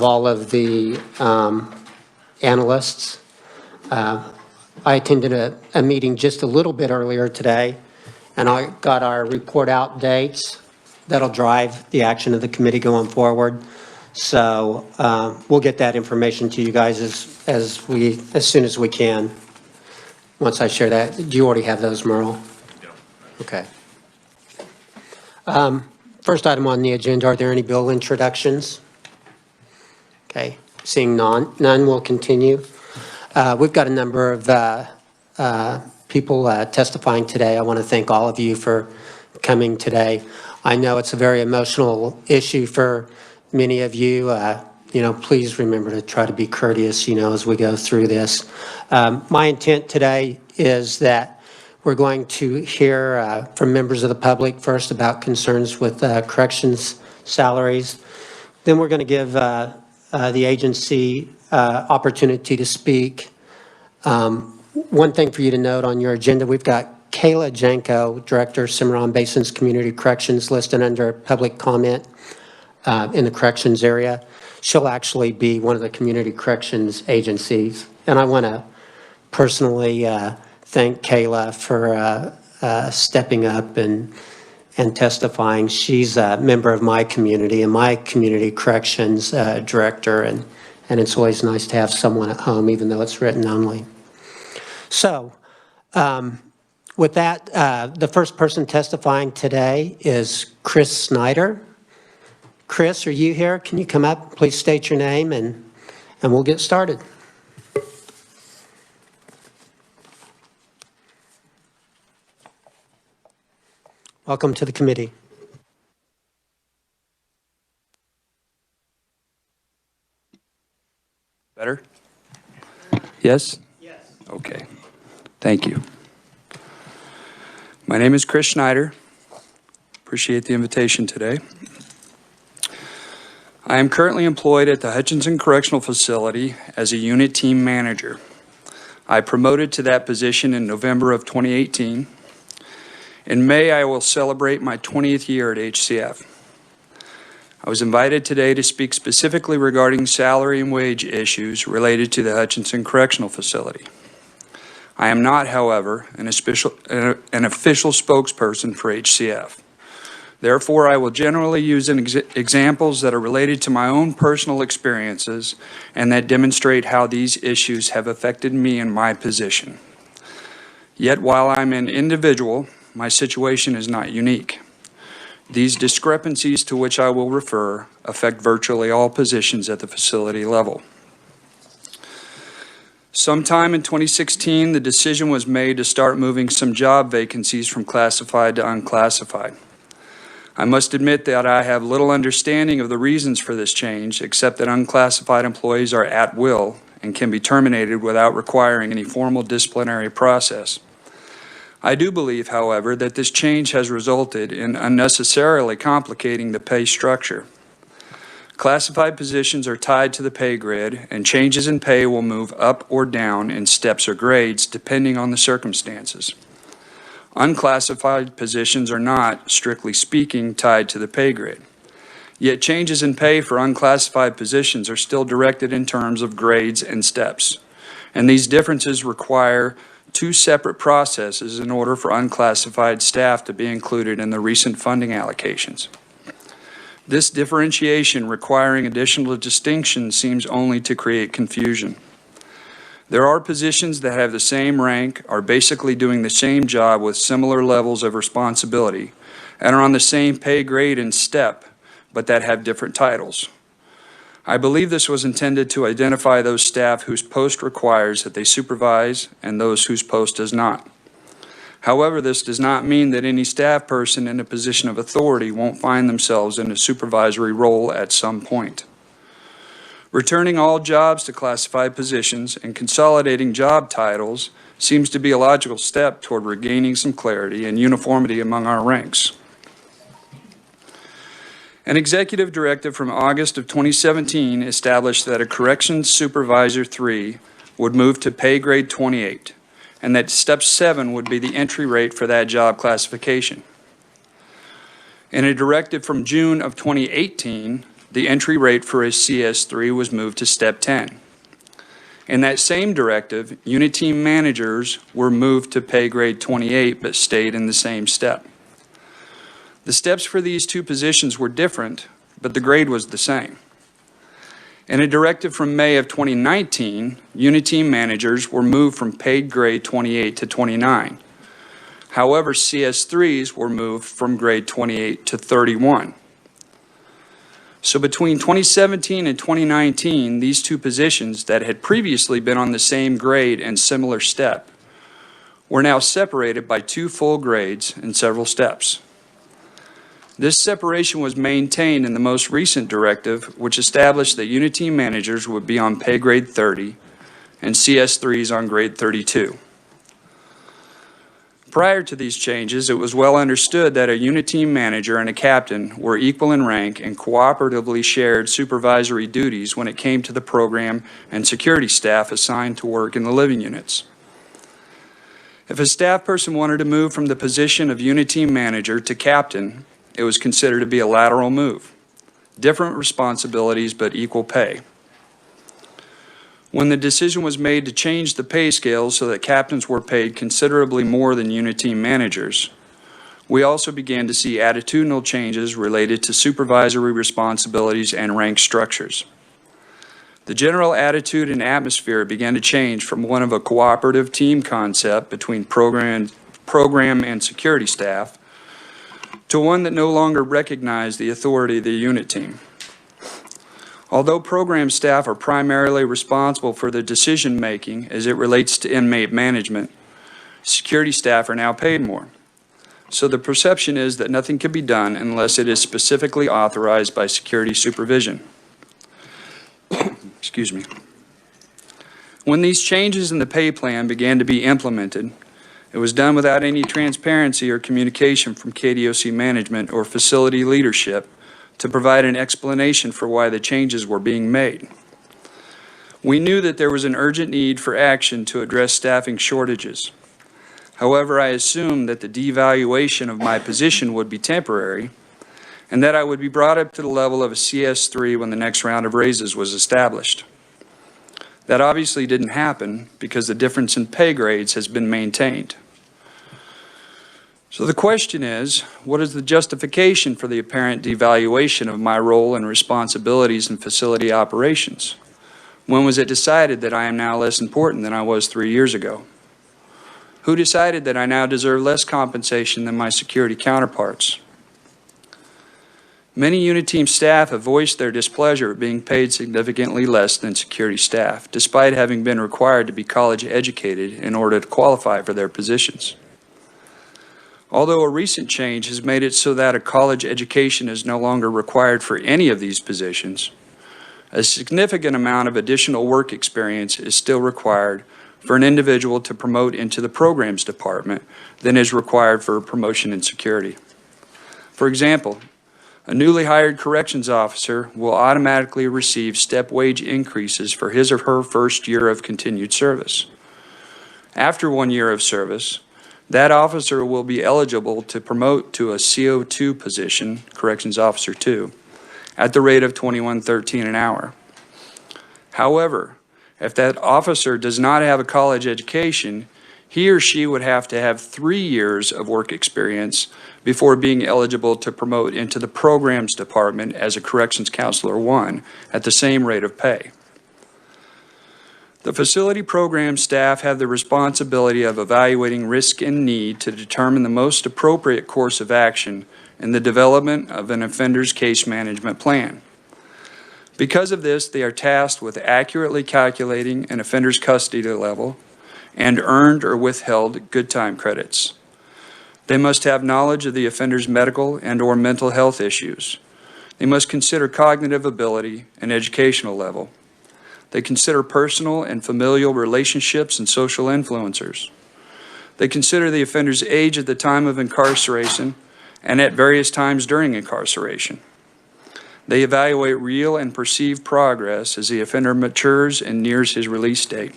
of all of the analysts. I attended a meeting just a little bit earlier today, and I got our report out dates that'll drive the action of the committee going forward. So we'll get that information to you guys as soon as we can. Once I share that, do you already have those, Merle? Yeah. Okay. First item on the agenda, are there any bill introductions? Okay, seeing none, we'll continue. We've got a number of people testifying today. I want to thank all of you for coming today. I know it's a very emotional issue for many of you. Please remember to try to be courteous, as we go through this. My intent today is that we're going to hear from members of the public first about concerns with corrections salaries. Then we're going to give the agency opportunity to speak. One thing for you to note on your agenda, we've got Kayla Janko, Director, Cimarron Basin's Community Corrections, listed under public comment in the corrections area. She'll actually be one of the community corrections agencies. And I want to personally thank Kayla for stepping up and testifying. She's a member of my community and my community corrections director, and it's always nice to have someone at home, even though it's written only. So with that, the first person testifying today is Chris Snyder. Chris, are you here? Can you come up? Please state your name and we'll get started. Welcome to the committee. Better? Yes? Yes. Okay. Thank you. My name is Chris Snyder. Appreciate the invitation today. I am currently employed at the Hutchinson Correctional Facility as a unit team manager. I promoted to that position in November of 2018. In May, I will celebrate my 20th year at HCF. I was invited today to speak specifically regarding salary and wage issues related to the Hutchinson Correctional Facility. I am not, however, an official spokesperson for HCF. Therefore, I will generally use examples that are related to my own personal experiences and that demonstrate how these issues have affected me in my position. Yet, while I'm an individual, my situation is not unique. These discrepancies to which I will refer affect virtually all positions at the facility level. Sometime in 2016, the decision was made to start moving some job vacancies from classified to unclassified. I must admit that I have little understanding of the reasons for this change, except that unclassified employees are at will and can be terminated without requiring any formal disciplinary process. I do believe, however, that this change has resulted in unnecessarily complicating the pay structure. Classified positions are tied to the pay grid, and changes in pay will move up or down in steps or grades depending on the circumstances. Unclassified positions are not, strictly speaking, tied to the pay grid. Yet changes in pay for unclassified positions are still directed in terms of grades and steps, and these differences require two separate processes in order for unclassified staff to be included in the recent funding allocations. This differentiation requiring additional distinction seems only to create confusion. There are positions that have the same rank, are basically doing the same job with similar levels of responsibility, and are on the same pay grade and step, but that have different titles. I believe this was intended to identify those staff whose post requires that they supervise and those whose post does not. However, this does not mean that any staff person in a position of authority won't find themselves in a supervisory role at some point. Returning all jobs to classified positions and consolidating job titles seems to be a logical step toward regaining some clarity and uniformity among our ranks. An executive directive from August of 2017 established that a Corrections Supervisor 3 would move to pay grade 28, and that Step 7 would be the entry rate for that job classification. In a directive from June of 2018, the entry rate for a CS3 was moved to step 10. In that same directive, unit team managers were moved to pay grade 28 but stayed in the same step. The steps for these two positions were different, but the grade was the same. In a directive from May of 2019, unit team managers were moved from paid grade 28 to 29. However, CS3s were moved from grade 28 to 31. So between 2017 and 2019, these two positions that had previously been on the same grade and similar step were now separated by 2 full grades and several steps. This separation was maintained in the most recent directive, which established that unit team managers would be on pay grade 30 and CS3s on grade 32. Prior to these changes, it was well understood that a unit team manager and a captain were equal in rank and cooperatively shared supervisory duties when it came to the program and security staff assigned to work in the living units. If a staff person wanted to move from the position of unit team manager to captain, it was considered to be a lateral move. Different responsibilities, but equal pay. When the decision was made to change the pay scale so that captains were paid considerably more than unit team managers, we also began to see attitudinal changes related to supervisory responsibilities and rank structures. The general attitude and atmosphere began to change from one of a cooperative team concept between program and security staff to one that no longer recognized the authority of the unit team. Although program staff are primarily responsible for the decision-making as it relates to inmate management, security staff are now paid more. So the perception is that nothing can be done unless it is specifically authorized by security supervision. Excuse me. When these changes in the pay plan began to be implemented, it was done without any transparency or communication from KDOC management or facility leadership to provide an explanation for why the changes were being made. We knew that there was an urgent need for action to address staffing shortages. However, I assumed that the devaluation of my position would be temporary and that I would be brought up to the level of a CS3 when the next round of raises was established. That obviously didn't happen because the difference in pay grades has been maintained. So the question is, what is the justification for the apparent devaluation of my role and responsibilities in facility operations? When was it decided that I am now less important than I was 3 years ago? Who decided that I now deserve less compensation than my security counterparts? Many unit team staff have voiced their displeasure at being paid significantly less than security staff, despite having been required to be college educated in order to qualify for their positions. Although a recent change has made it so that a college education is no longer required for any of these positions, a significant amount of additional work experience is still required for an individual to promote into the programs department than is required for a promotion in security. For example, a newly hired corrections officer will automatically receive step wage increases for his or her first year of continued service. After 1 year of service, that officer will be eligible to promote to a CO2 position, Corrections Officer 2, at the rate of $21.13 an hour. However, if that officer does not have a college education, he or she would have to have 3 years of work experience before being eligible to promote into the programs department as a Corrections Counselor 1 at the same rate of pay. The facility program staff have the responsibility of evaluating risk and need to determine the most appropriate course of action in the development of an offender's case management plan. Because of this, they are tasked with accurately calculating an offender's custody level and earned or withheld good time credits. They must have knowledge of the offender's medical and/or mental health issues. They must consider cognitive ability and educational level. They consider personal and familial relationships and social influencers. They consider the offender's age at the time of incarceration and at various times during incarceration. They evaluate real and perceived progress as the offender matures and nears his release date.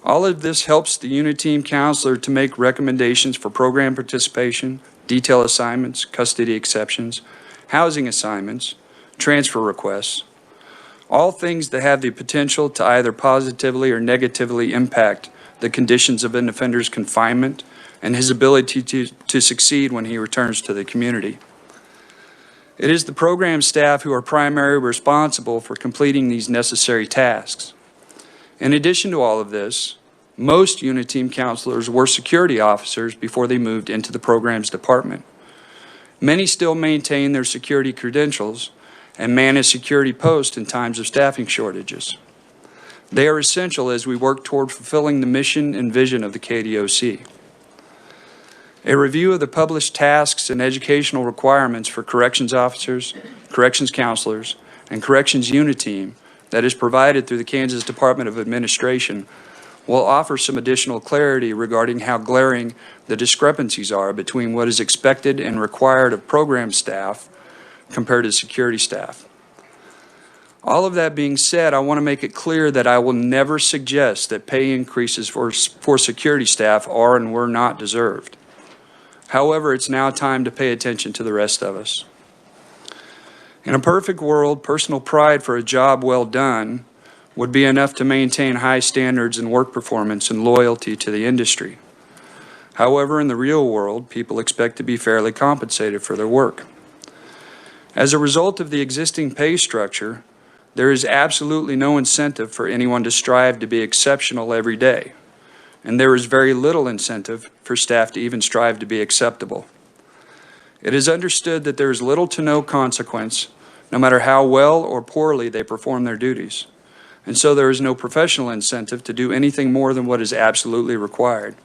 All of this helps the unit team counselor to make recommendations for program participation, detail assignments, custody exceptions, housing assignments, transfer requests, all things that have the potential to either positively or negatively impact the conditions of an offender's confinement and his ability to succeed when he returns to the community. It is the program staff who are primarily responsible for completing these necessary tasks. In addition to all of this, most unit team counselors were security officers before they moved into the programs department. Many still maintain their security credentials and manage security posts in times of staffing shortages. They are essential as we work toward fulfilling the mission and vision of the KDOC. A review of the published tasks and educational requirements for corrections officers, corrections counselors, and corrections unit team that is provided through the Kansas Department of Administration will offer some additional clarity regarding how glaring the discrepancies are between what is expected and required of program staff compared to security staff. All of that being said, I want to make it clear that I will never suggest that pay increases for security staff are and were not deserved. However, it's now time to pay attention to the rest of us. In a perfect world, personal pride for a job well done would be enough to maintain high standards in work performance and loyalty to the industry. However, in the real world, people expect to be fairly compensated for their work. As a result of the existing pay structure, there is absolutely no incentive for anyone to strive to be exceptional every day, and there is very little incentive for staff to even strive to be acceptable. It is understood that there is little to no consequence, no matter how well or poorly they perform their duties. And so there is no professional incentive to do anything more than what is absolutely required.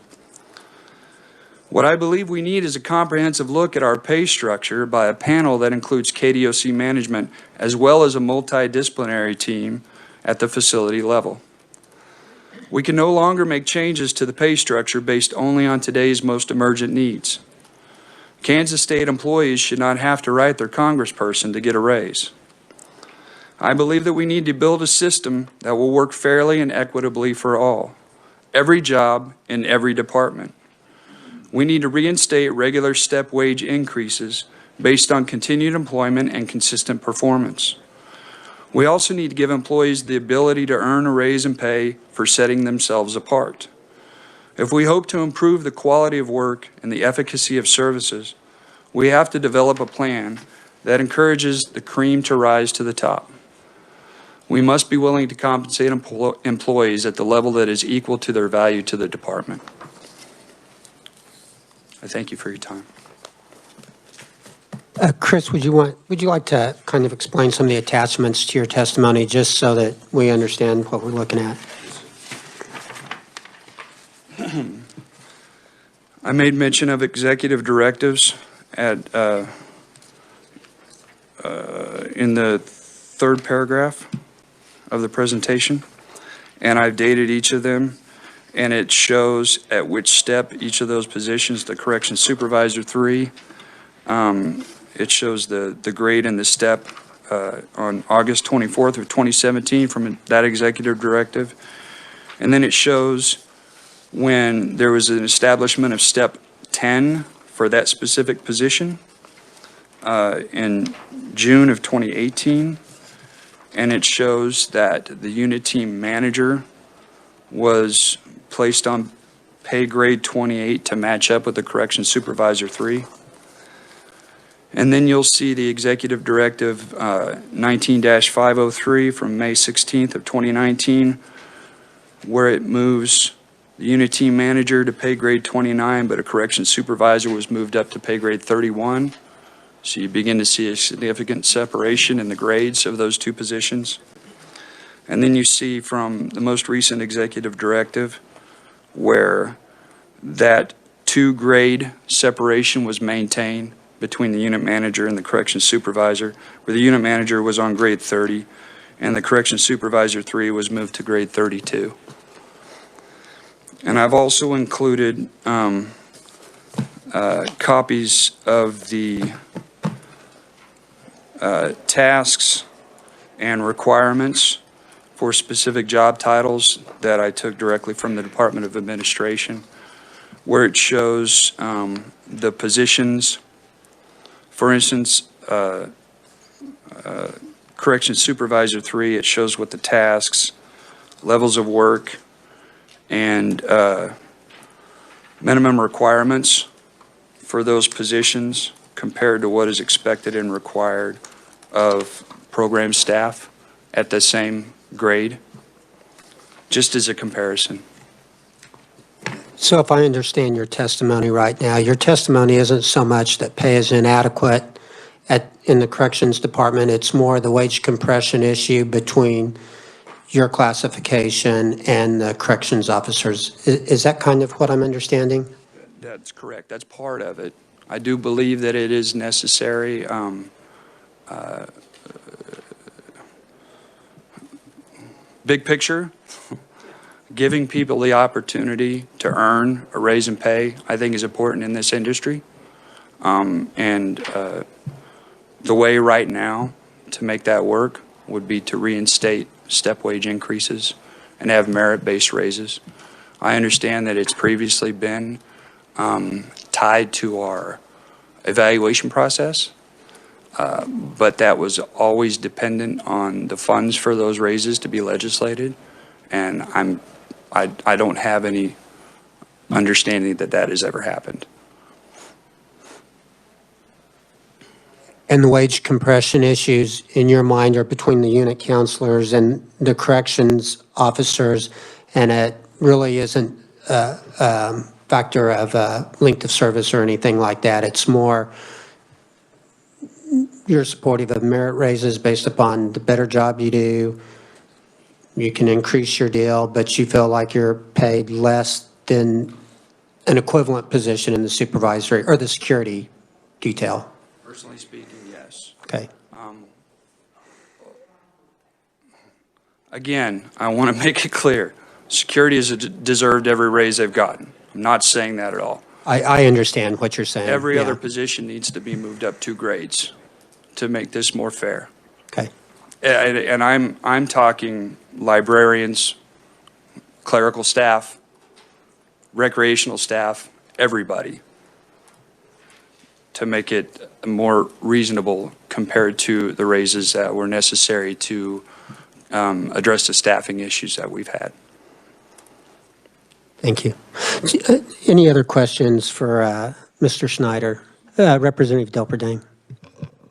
What I believe we need is a comprehensive look at our pay structure by a panel that includes KDOC management as well as a multidisciplinary team at the facility level. We can no longer make changes to the pay structure based only on today's most emergent needs. Kansas State employees should not have to write their congressperson to get a raise. I believe that we need to build a system that will work fairly and equitably for all, every job in every department. We need to reinstate regular step wage increases based on continued employment and consistent performance. We also need to give employees the ability to earn a raise in pay for setting themselves apart. If we hope to improve the quality of work and the efficacy of services, we have to develop a plan that encourages the cream to rise to the top. We must be willing to compensate employees at the level that is equal to their value to the department. I thank you for your time. Chris, would you like to kind of explain some of the attachments to your testimony just so that we understand what we're looking at? I made mention of executive directives in the third paragraph of the presentation, and I've dated each of them, and it shows at which step each of those positions, the corrections supervisor 3, it shows the grade and the step on August 24th of 2017 from that executive directive, and then it shows when there was an establishment of step 10 for that specific position in June of 2018. And it shows that the unit team manager was placed on pay grade 28 to match up with the correction supervisor 3. And then you'll see the executive directive 19-503 from May 16th of 2019, where it moves the unit team manager to pay grade 29, but a correction supervisor was moved up to pay grade 31. So you begin to see a significant separation in the grades of those two positions. And then you see from the most recent executive directive where that 2-grade separation was maintained between the unit manager and the corrections supervisor, where the unit manager was on grade 30 and the corrections supervisor 3 was moved to grade 32. And I've also included copies of the tasks and requirements for specific job titles that I took directly from the Department of Administration, where it shows the positions. For instance, Corrections Supervisor 3, it shows what the tasks, levels of work, and minimum requirements for those positions compared to what is expected and required of program staff at the same grade, just as a comparison. So if I understand your testimony right now, your testimony isn't so much that pay is inadequate in the corrections department, it's more the wage compression issue between your classification and the corrections officers. Is that kind of what I'm understanding? That's correct. That's part of it. I do believe that it is necessary. Big picture, giving people the opportunity to earn a raise in pay, I think is important in this industry. The way right now to make that work would be to reinstate step wage increases and have merit-based raises. I understand that it's previously been tied to our evaluation process, but that was always dependent on the funds for those raises to be legislated, and I don't have any understanding that that has ever happened. And the wage compression issues in your mind are between the unit counselors and the corrections officers, and it really isn't a factor of length of service or anything like that. It's more you're supportive of merit raises based upon the better job you do. You can increase your deal, but you feel like you're paid less than an equivalent position in the supervisory or the security detail. Personally speaking, yes. Okay. Again, I want to make it clear, security has deserved every raise they've gotten. I'm not saying that at all. I understand what you're saying. Every Yeah. other position needs to be moved up 2 grades to make this more fair. Okay. And I'm talking librarians, clerical staff, recreational staff, everybody, to make it more reasonable compared to the raises that were necessary to address the staffing issues that we've had. Thank you. Any other questions for Mr. Snyder? Representative Delperdane.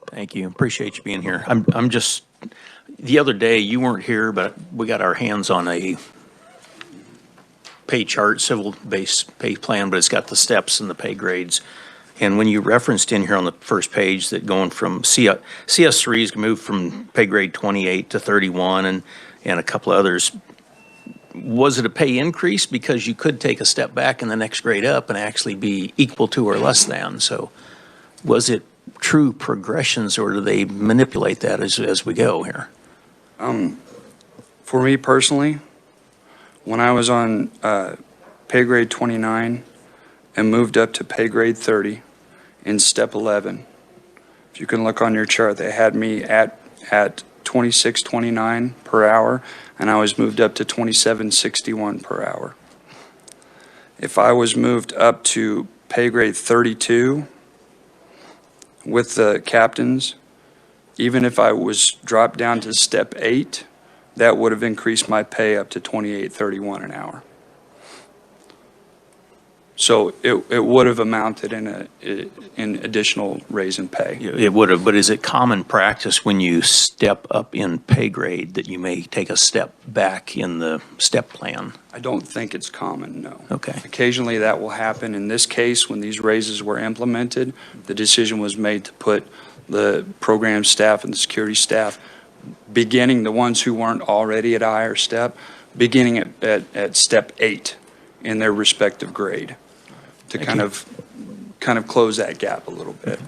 Thank you. Appreciate you being here. I'm just, the other day, you weren't here, but we got our hands on a pay chart, civil-based pay plan, but it's got the steps and the pay grades. And when you referenced in here on the first page that going from CS3 is moved from pay grade 28 to 31 and a couple of others, was it a pay increase because you could take a step back in the next grade up and actually be equal to or less than? So was it true progressions, or do they manipulate that as we go here? For me personally, when I was on pay grade 29 and moved up to pay grade 30 in step 11, if you can look on your chart, they had me at 26.29 per hour, and I was moved up to 27.61 per hour. If I was moved up to pay grade 32 with the captains, even if I was dropped down to step 8, that would have increased my pay up to 28.31 an hour. So it would have amounted in additional raise in pay. It would have, but is it common practice when you step up in pay grade that you may take a step back in the step plan? I don't think it's common, no. Okay. Occasionally that will happen. In this case, when these raises were implemented, the decision was made to put the program staff and the security staff, beginning the ones who weren't already at a higher step, beginning at step 8 in their respective grade, to kind of close that gap a little bit.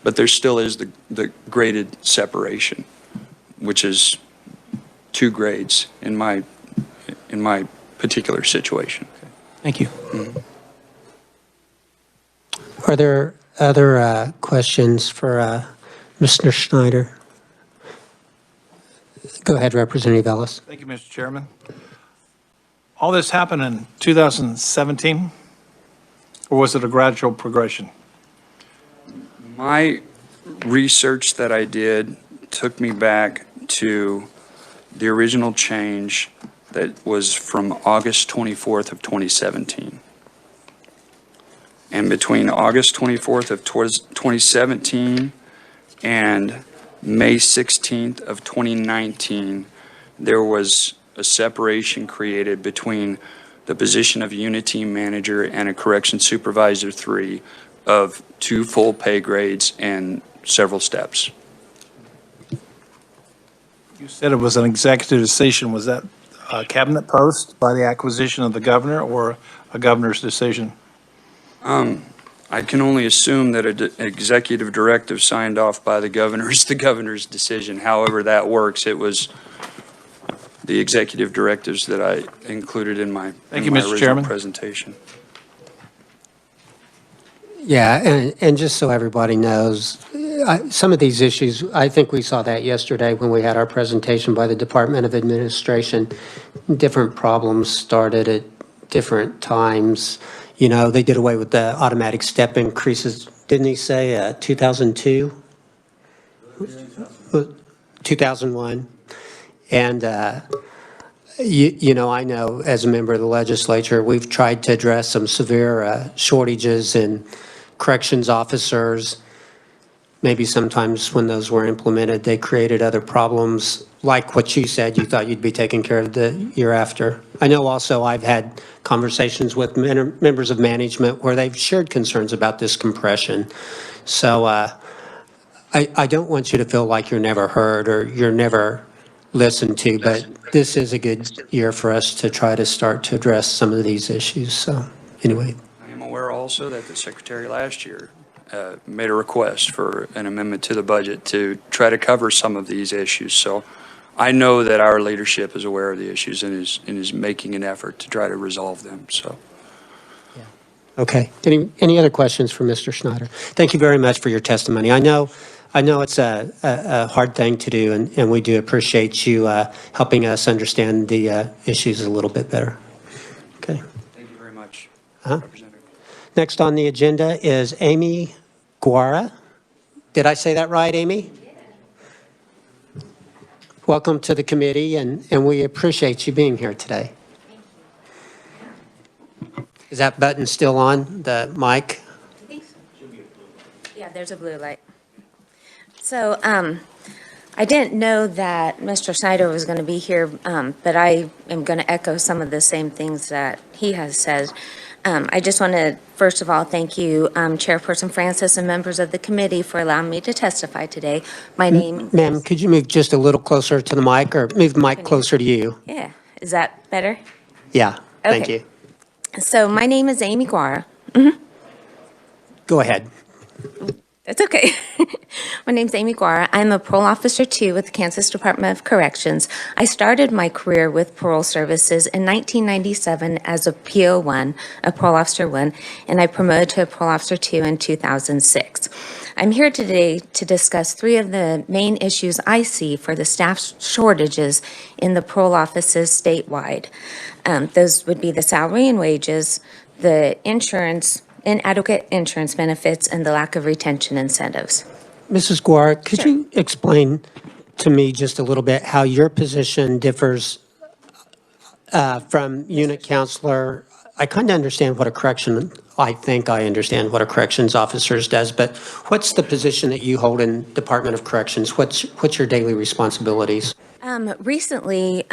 But there still is the graded separation, which is 2 grades in my particular situation. Thank you. Mm-hmm. Are there other questions for Mr. Snyder? Go ahead, Representative Ellis. Thank you, Mr. Chairman. All this happened in 2017, or was it a gradual progression? My research that I did took me back to the original change that was from August 24th of 2017. And between August 24th of 2017 and May 16th of 2019, there was a separation created between the position of unit team manager and a correction supervisor 3 of 2 full pay grades and several steps. You said it was an executive decision. Was that a cabinet post by the acquisition of the governor or a governor's decision? I can only assume that an executive directive signed off by the governor is the governor's decision. However that works, it was the executive directives that I included in my original Chairman. presentation. Yeah, and just so everybody knows, some of these issues, I think we saw that yesterday when we had our presentation by the Department of Administration. Different problems started at different times. You know, they did away with the automatic step increases, didn't he say, 2002? 2001. And, you know, I know as a member of the legislature, we've tried to address some severe shortages in corrections officers. Maybe sometimes when those were implemented, they created other problems, like what you said, you thought you'd be taken care of the year after. I know also I've had conversations with members of management where they've shared concerns about this compression. So I don't want you to feel like you're never heard or you're never listened to, but this is a good year for us to try to start to address some of these issues. So anyway. I am aware also that the secretary last year made a request for an amendment to the budget to try to cover some of these issues. So I know that our leadership is aware of the issues and is making an effort to try to resolve them. So. Okay. Any other questions for Mr. Snyder? Thank you very much for your testimony. I know it's a hard thing to do, and we do appreciate you helping us understand the issues a little bit better. Okay. Thank you very much, Uh-huh. Representative. Next on the agenda is Amy Guara. Did I say that right, Amy? Welcome to the committee, and we appreciate you being here today. Is that button still on, the mic? I think so. Yeah, there's a blue light. So I didn't know that Mr. Snyder was going to be here, but I am going to echo some of the same things that he has said. I just want to, first of all, thank you, Chairperson Francis and members of the committee for allowing me to testify today. My name Ma'am, could you move just a little closer to the mic or move the mic closer to you? Yeah, is that better? Yeah, thank Okay. you. So my name is Amy Guara. Go ahead. It's okay. My name's Amy Guara. I'm a parole officer 2 with the Kansas Department of Corrections. I started my career with parole services in 1997 as a PO1, a parole officer 1, and I promoted to a parole officer 2 in 2006. I'm here today to discuss 3 of the main issues I see for the staff shortages in the parole offices statewide. Those would be the salary and wages, the inadequate insurance benefits, and the lack of retention incentives. Mrs. Guar, could Sure. you explain to me just a little bit how your position differs from unit counselor? I kind of understand what I think I understand what a corrections officer does, but what's the position that you hold in Department of Corrections? What's your daily responsibilities? Recently,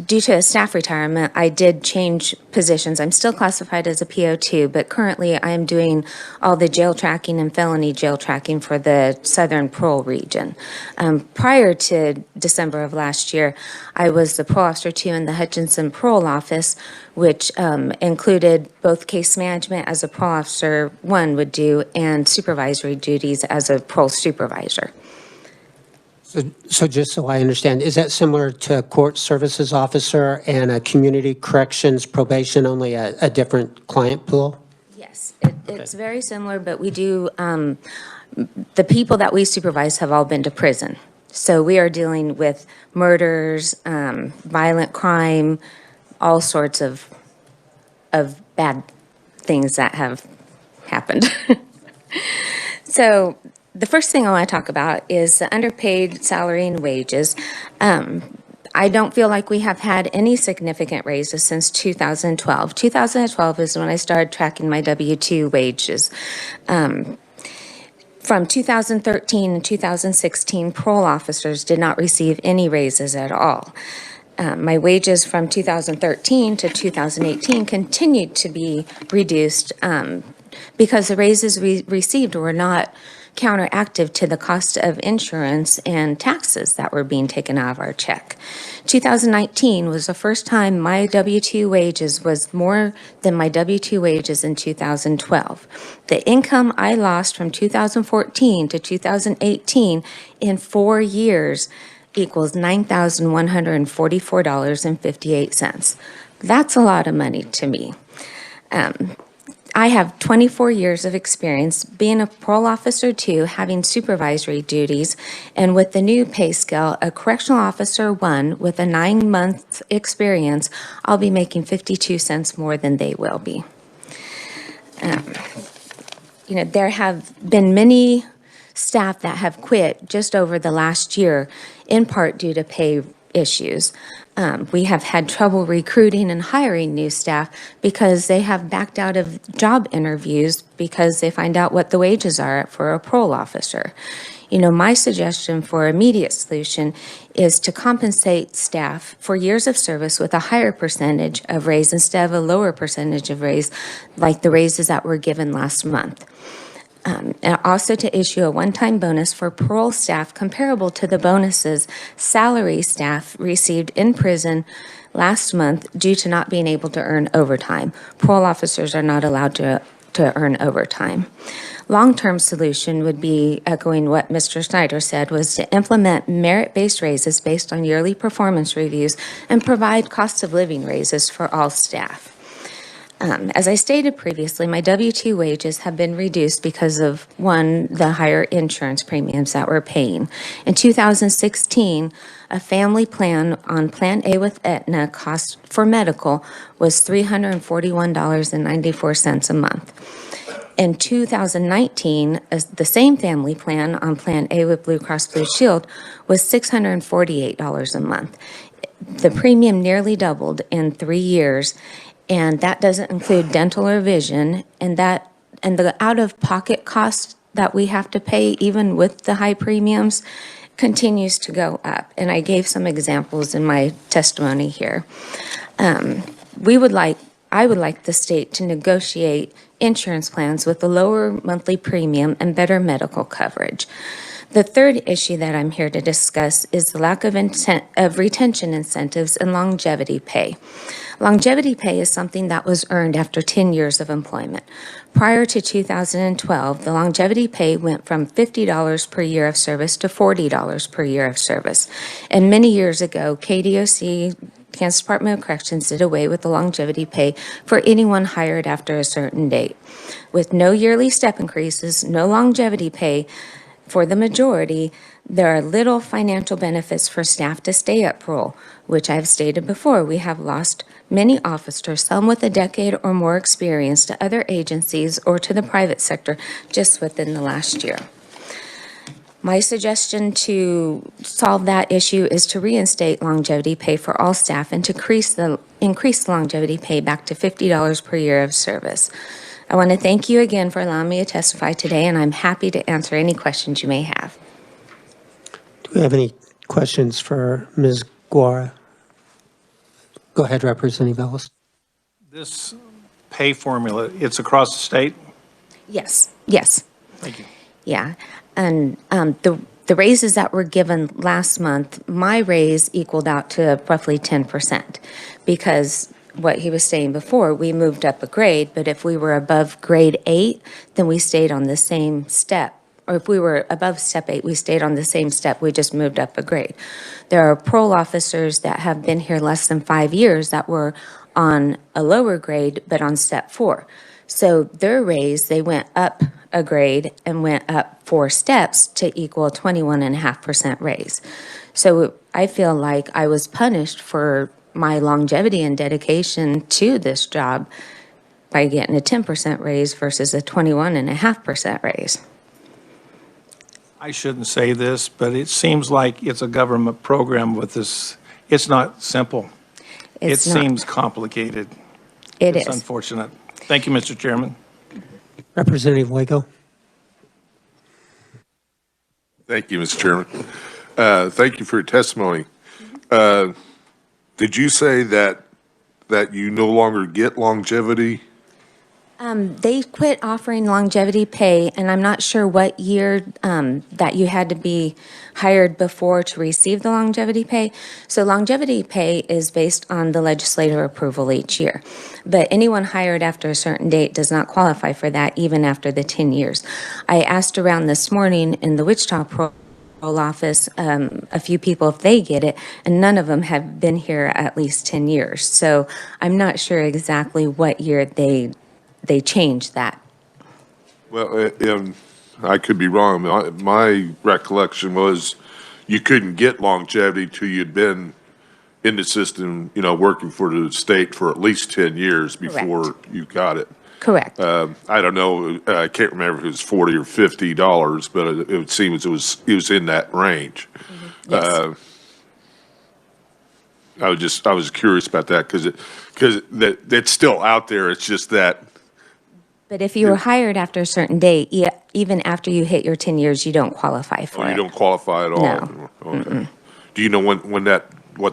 due to a staff retirement, I did change positions. I'm still classified as a PO2, but currently I am doing all the jail tracking and felony jail tracking for the Southern Parole region. Prior to December of last year, I was the Parole Officer 2 in the Hutchinson Parole Office, which included both case management as a Parole Officer 1 would do and supervisory duties as a parole supervisor. So just so I understand, is that similar to a court services officer and a community corrections probation, only a different client pool? Yes, it's very similar, but we do, the people that we supervise have all been to prison. So we are dealing with murders, violent crime, all sorts of bad things that have happened. So The first thing I want to talk about is the underpaid salary and wages. I don't feel like we have had any significant raises since 2012. 2012 is when I started tracking my W-2 wages. From 2013 and 2016, parole officers did not receive any raises at all. My wages from 2013 to 2018 continued to be reduced because the raises we received were not counteractive to the cost of insurance and taxes that were being taken out of our check. 2019 was the first time my W-2 wages was more than my W-2 wages in 2012. The income I lost from 2014 to 2018 in 4 years equals $9,144.58. That's a lot of money to me. I have 24 years of experience being a parole officer too, having supervisory duties, and with the new pay scale, a correctional officer 1 with a 9-month experience, I'll be making 52 cents more than they will be. There have been many staff that have quit just over the last year, in part due to pay issues. We have had trouble recruiting and hiring new staff because they have backed out of job interviews because they find out what the wages are for a parole officer. My suggestion for immediate solution is to compensate staff for years of service with a higher percentage of raise instead of a lower percentage of raise, like the raises that were given last month. And also to issue a one-time bonus for parole staff comparable to the bonuses salary staff received in prison last month due to not being able to earn overtime. Parole officers are not allowed to earn overtime. Long-term solution would be, echoing what Mr. Snyder said, was to implement merit-based raises based on yearly performance reviews and provide cost of living raises for all staff. As I stated previously, my W-2 wages have been reduced because of, 1, the higher insurance premiums that we're paying. In 2016, a family plan on Plan A with Aetna cost for medical was $341.94 a month. In 2019, the same family plan on Plan A with Blue Cross Blue Shield was $648 a month. The premium nearly doubled in 3 years, and that doesn't include dental or vision, and the out-of-pocket cost that we have to pay, even with the high premiums, continues to go up. And I gave some examples in my testimony here. I would like the state to negotiate insurance plans with a lower monthly premium and better medical coverage. The third issue that I'm here to discuss is the lack of retention incentives and longevity pay. Longevity pay is something that was earned after 10 years of employment. Prior to 2012, the longevity pay went from $50 per year of service to $40 per year of service. And many years ago, KDOC, Kansas Department of Corrections, did away with the longevity pay for anyone hired after a certain date. With no yearly step increases, no longevity pay, for the majority, there are little financial benefits for staff to stay at parole, which I've stated before. We have lost many officers, some with a decade or more experience, to other agencies or to the private sector just within the last year. My suggestion to solve that issue is to reinstate longevity pay for all staff and to increase longevity pay back to $50 per year of service. I want to thank you again for allowing me to testify today, and I'm happy to answer any questions you may have. Do we have any questions for Ms. Guara? Go ahead, Representative Ellis. This pay formula, it's across the state? Yes. Thank you. Yeah, and the raises that were given last month, my raise equaled out to roughly 10%, because what he was saying before, we moved up a grade, but if we were above grade 8, then we stayed on the same step. Or if we were above step 8, we stayed on the same step, we just moved up a grade. There are parole officers that have been here less than 5 years that were on a lower grade, but on step 4. So their raise, they went up a grade and went up 4 steps to equal a 21.5% raise. So I feel like I was punished for my longevity and dedication to this job by getting a 10% raise versus a 21.5% raise. I shouldn't say this, but it seems like it's a government program with this. It's not simple. It It's not. seems complicated. It It's is. unfortunate. Thank you, Mr. Chairman. Representative Wago? Thank you, Mr. Chairman. Thank you for your testimony. Did you say that you no longer get longevity? They quit offering longevity pay, and I'm not sure what year that you had to be hired before to receive the longevity pay. So longevity pay is based on the legislative approval each year. But anyone hired after a certain date does not qualify for that, even after the 10 years. I asked around this morning in the Wichita Parole office, a few people if they get it, and none of them have been here at least 10 years. So I'm not sure exactly what year they changed that. Well, I could be wrong. My recollection was you couldn't get longevity till you'd been in the system, working for the state for at least 10 years before you got it. Correct. I don't know. I can't remember if it was $40 or $50, but it would seem it was in that range. Yes. I was curious about that because it's still out there. It's just that. But if you were hired after a certain date, even after you hit your 10 years, you don't qualify for it. You don't qualify at all? No. Okay. Do you know what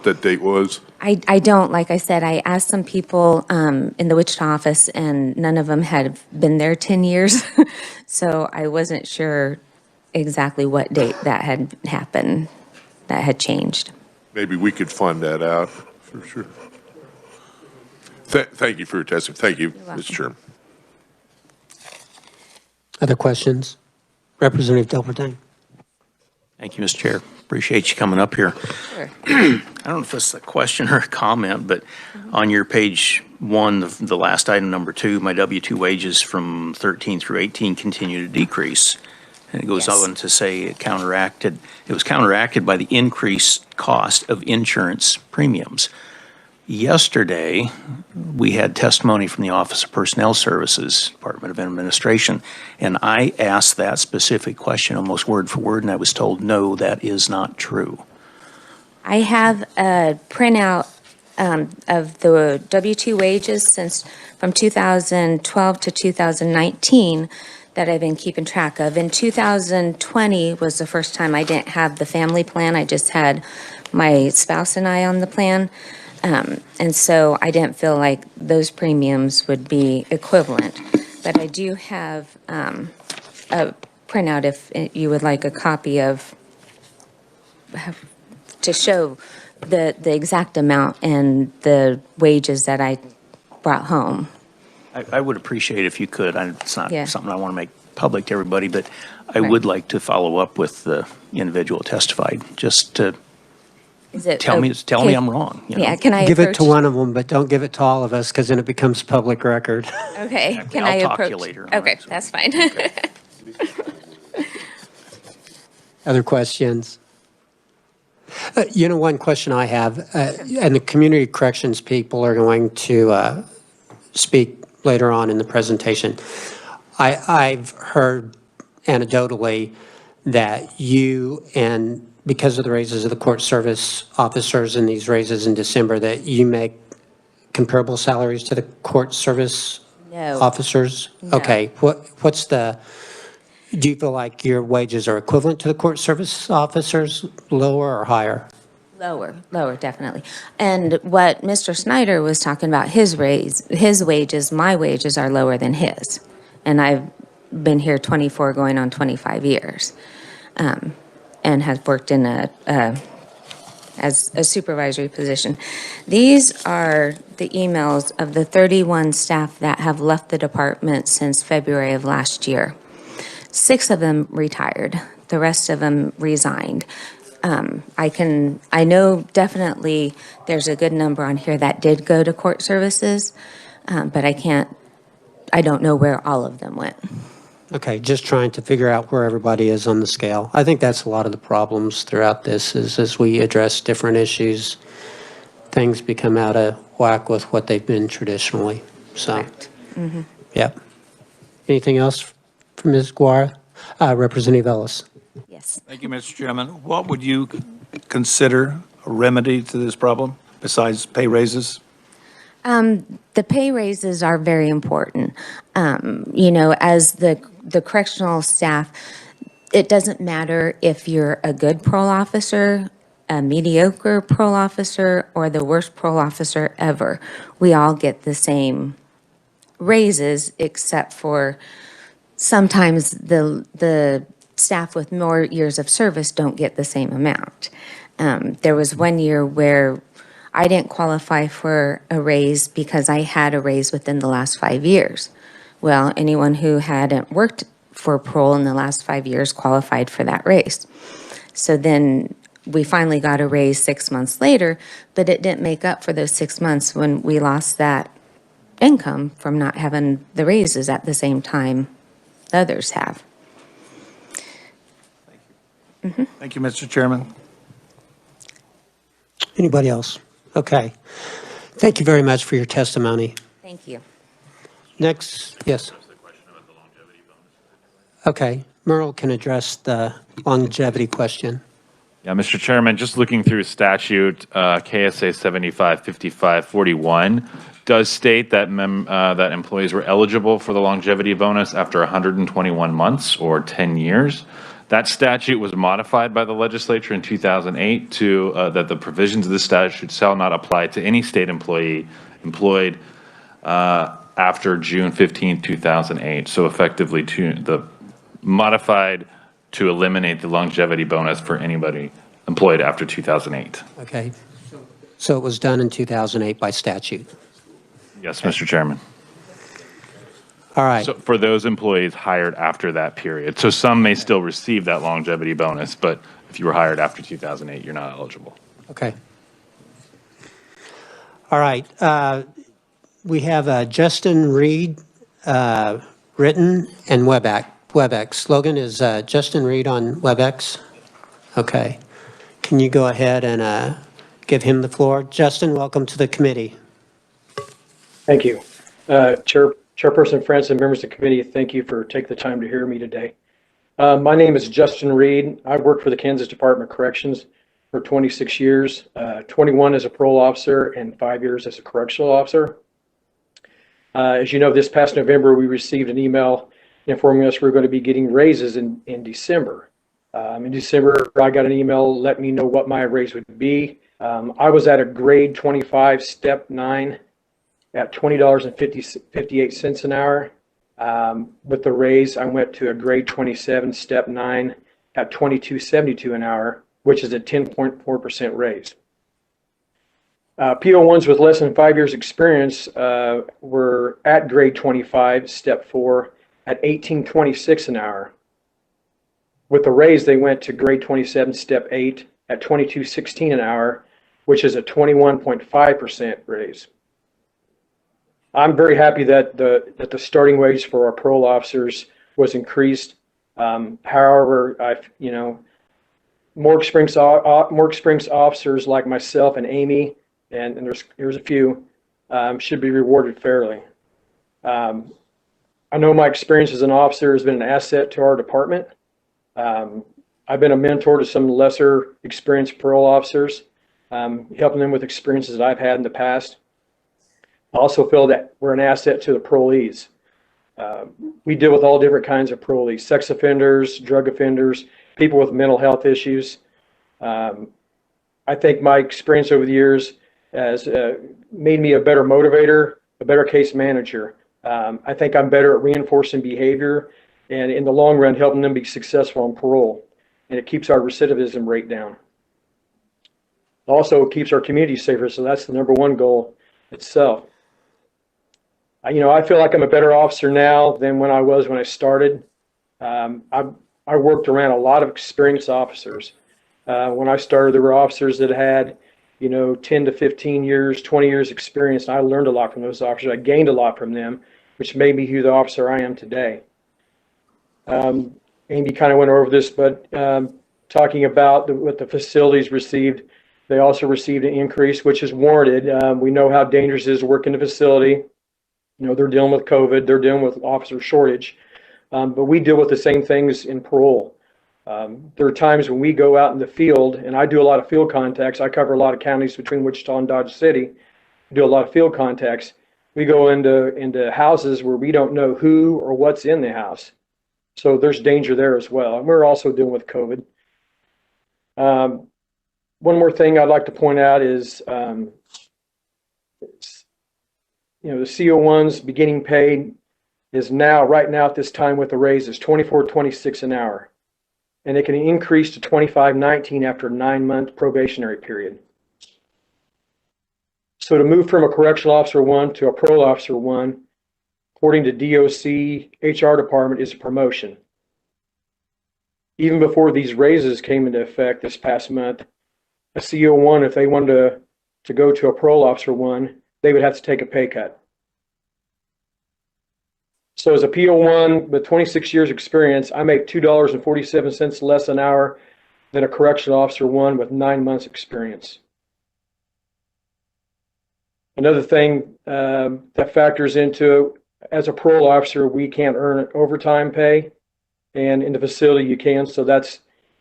that date was? I don't. Like I said, I asked some people in the Wichita office, and none of them had been there 10 years. So I wasn't sure exactly what date that had happened, that had changed. Maybe we could find that out for sure. Thank you for your testimony. Thank you, welcome. Mr. Chairman. Other questions? Representative Delberdine? Thank you, Mr. Chair. Appreciate you coming up here. Sure. I don't know if it's a question or a comment, but on your page 1, the last item, number 2, my W-2 wages from 13 through 18 continue to decrease. And it goes Yes. on to say it was counteracted by the increased cost of insurance premiums. Yesterday, we had testimony from the Office of Personnel Services, Department of Administration, and I asked that specific question almost word for word, and I was told, no, that is not true. I have a printout of the W-2 wages from 2012 to 2019 that I've been keeping track of. In 2020 was the first time I didn't have the family plan. I just had my spouse and I on the plan. And so I didn't feel like those premiums would be equivalent. But I do have a printout if you would like a copy of, to show the exact amount and the wages that I brought home. I would appreciate if you could. It's not Yeah. something I want to make public to everybody, but I Right. would like to follow up with the individual testified, just to Is it tell me okay? I'm wrong. Yeah, can I Give it approach? to one of them, but don't give it to all of us, because then it becomes public record. Okay, can I'll I talk to approach? you later on Okay, it, so. that's fine. Other questions? One question I have, and the community corrections people are going to speak later on in the presentation. I've heard anecdotally that you, and because of the raises of the court service officers and these raises in December, that you make comparable salaries to the court service No. officers? No. Okay, do you feel like your wages are equivalent to the court service officers, lower or higher? Lower, definitely. And what Mr. Snyder was talking about, his wages, my wages are lower than his. And I've been here 24 going on 25 years, and have worked in as a supervisory position. These are the emails of the 31 staff that have left the department since February of last year. 6 of them retired. The rest of them resigned. I know definitely there's a good number on here that did go to court services, but I don't know where all of them went. Okay, just trying to figure out where everybody is on the scale. I think that's a lot of the problems throughout this, is as we address different issues, things become out of whack with what they've been traditionally, so. Correct. Yep. Anything else from Ms. Guara? Representative Ellis? Yes. Yes. Thank you, Mr. Chairman. What would you consider a remedy to this problem besides pay raises? The pay raises are very important. As the correctional staff, it doesn't matter if you're a good parole officer, a mediocre parole officer, or the worst parole officer ever. We all get the same raises, except for sometimes the staff with more years of service don't get the same amount. There was one year where I didn't qualify for a raise because I had a raise within the last 5 years. Well, anyone who hadn't worked for parole in the last 5 years qualified for that raise. So then we finally got a raise 6 months later, but it didn't make up for those 6 months when we lost that income from not having the raises at the same time the others have. Thank you, Mr. Chairman. Anybody else? Okay. Thank you very much for your testimony. Thank you. Next, yes. Okay, Merle can address the longevity question. Yeah, Mr. Chairman, just looking through statute, KSA 755541 does state that that employees were eligible for the longevity bonus after 121 months or 10 years. That statute was modified by the legislature in 2008 to that the provisions of the statute shall not apply to any state employee employed after June 15, 2008. So effectively, modified to eliminate the longevity bonus for anybody employed after 2008. Okay. So it was done in 2008 by statute. Yes, Mr. Chairman. All right. So for those employees hired after that period. So some may still receive that longevity bonus, but if you were hired after 2008, you're not eligible. Okay. All right. We have Justin Reed written and WebEx. Logan, is Justin Reed on WebEx? Okay. Can you go ahead and give him the floor? Justin, welcome to the committee. Thank you. Chairperson France and members of the committee, thank you for taking the time to hear me today. My name is Justin Reed. I've worked for the Kansas Department of Corrections for 26 years, 21 as a parole officer and 5 years as a correctional officer. As you know, this past November, we received an email informing us we're going to be getting raises in December. In December, I got an email letting me know what my raise would be. I was at a grade 25, step 9 at $20.58 an hour. With the raise, I went to a grade 27, step 9 at $22.72 an hour, which is a 10.4% raise. PO1s with less than 5 years experience were at grade 25, step 4 at $18.26 an hour. With the raise, they went to grade 27, step 8 at $22.16 an hour, which is a 21.5% raise. I'm very happy that the starting wage for our parole officers was increased. However, more experienced officers like myself and Amy, and there's a few, should be rewarded fairly. I know my experience as an officer has been an asset to our department. I've been a mentor to some lesser experienced parole officers, helping them with experiences that I've had in the past. I also feel that we're an asset to the parolees. We deal with all different kinds of parolees: sex offenders, drug offenders, people with mental health issues. I think my experience over the years has made me a better motivator, a better case manager. I think I'm better at reinforcing behavior and in the long run helping them be successful on parole. And it keeps our recidivism rate down. Also keeps our community safer, so that's the #1 goal itself. I feel like I'm a better officer now than when I was when I started. I worked around a lot of experienced officers. When I started, there were officers that had 10 to 15 years, 20 years experience. And I learned a lot from those officers. I gained a lot from them, which made me who the officer I am today. Amy kind of went over this, but talking about what the facilities received, they also received an increase, which is warranted. We know how dangerous it is to work in a facility. They're dealing with COVID, they're dealing with officer shortage, but we deal with the same things in parole. There are times when we go out in the field, and I do a lot of field contacts. I cover a lot of counties between Wichita and Dodge City, do a lot of field contacts. We go into houses where we don't know who or what's in the house. So there's danger there as well. And we're also dealing with COVID. One more thing I'd like to point out is, the CO1's beginning pay is now, right now at this time with the raise, is $24.26 an hour. And it can increase to $25.19 after a 9-month probationary period. So to move from a correctional officer 1 to a parole officer 1, according to DOC HR department, is a promotion. Even before these raises came into effect this past month, a CO1, if they wanted to go to a parole officer 1, they would have to take a pay cut. So as a PO1 with 26 years experience, I make $2.47 less an hour than a correctional officer 1 with 9 months experience. Another thing that factors into, as a parole officer, we can't earn overtime pay, and in the facility you can, so that's,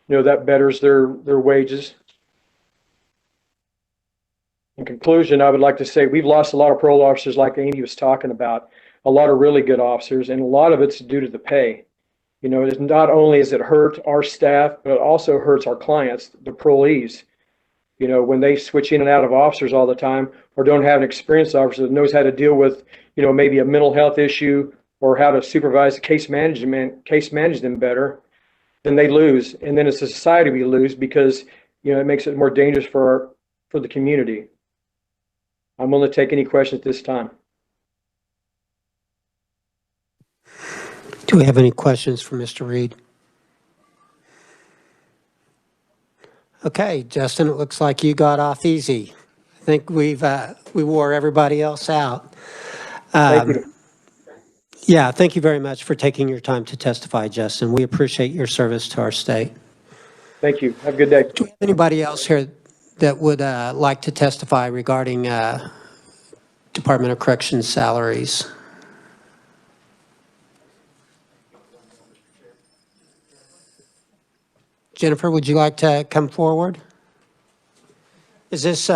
that betters their wages. In conclusion, I would like to say we've lost a lot of parole officers like Amy was talking about, a lot of really good officers, and a lot of it's due to the pay. It's not only does it hurt our staff, but it also hurts our clients, the parolees. When they switch in and out of officers all the time, or don't have an experienced officer that knows how to deal with, maybe a mental health issue or how to supervise the case manage them better, then they lose. And then as a society, we lose because, it makes it more dangerous for the community. I'm willing to take any questions at this time. Do we have any questions for Mr. Reed? Okay, Justin, it looks like you got off easy. I think we wore everybody else out. Thank you. Yeah, thank you very much for taking your time to testify, Justin. We appreciate your service to our state. Thank you. Have a good day. Do we have anybody else here that would like to testify regarding Department of Corrections salaries? Jennifer, would you like to come forward? Is this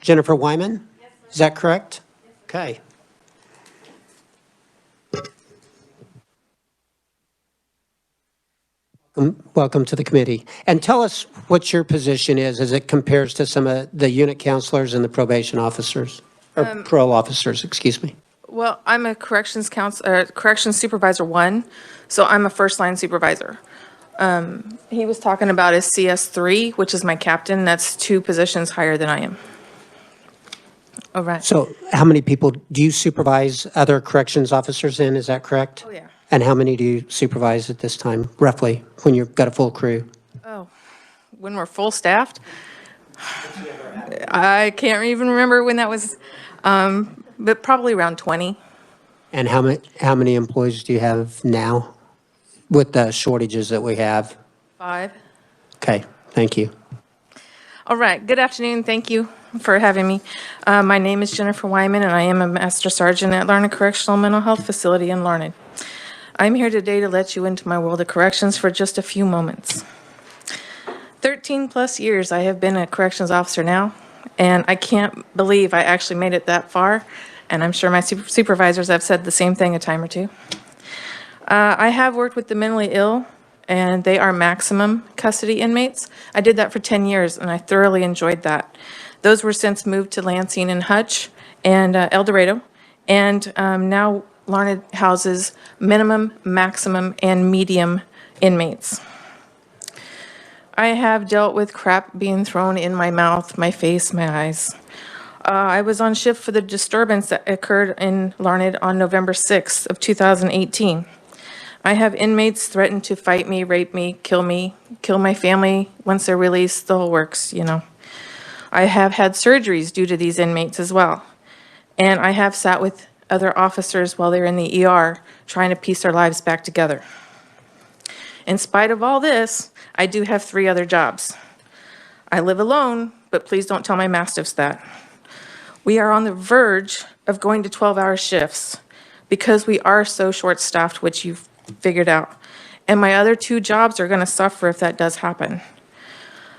Jennifer Wyman? Yes, sir. Is that correct? Yes. Okay. Welcome to the committee. And tell us what your position is as it compares to some of the unit counselors and the probation officers, or parole officers, excuse me. Well, I'm a corrections supervisor 1, so I'm a first-line supervisor. He was talking about his CS3, which is my captain. That's 2 positions higher than I am. All right. So how many people do you supervise other corrections officers in? Is that correct? Oh, yeah. And how many do you supervise at this time, roughly, when you've got a full crew? Oh, when we're full staffed? I can't even remember when that was, but probably around 20. And how many employees do you have now with the shortages that we have? 5. Okay, thank you. All right, good afternoon. Thank you for having me. My name is Jennifer Wyman, and I am a Master Sergeant at Larned Correctional Mental Health Facility in Larned. I'm here today to let you into my world of corrections for just a few moments. 13 plus years I have been a corrections officer now, and I can't believe I actually made it that far, and I'm sure my supervisors have said the same thing a time or two. I have worked with the mentally ill, and they are maximum custody inmates. I did that for 10 years, and I thoroughly enjoyed that. Those were since moved to Lansing and Hutch and El Dorado, and now Larned houses minimum, maximum, and medium inmates. I have dealt with crap being thrown in my mouth, my face, my eyes. I was on shift for the disturbance that occurred in Larned on November 6th of 2018. I have inmates threaten to fight me, rape me, kill my family once they're released, the whole works, I have had surgeries due to these inmates as well. And I have sat with other officers while they're in the ER trying to piece their lives back together. In spite of all this, I do have 3 other jobs. I live alone, but please don't tell my mastiffs that. We are on the verge of going to 12-hour shifts because we are so short-staffed, which you've figured out. and my other 2 jobs are going to suffer if that does happen.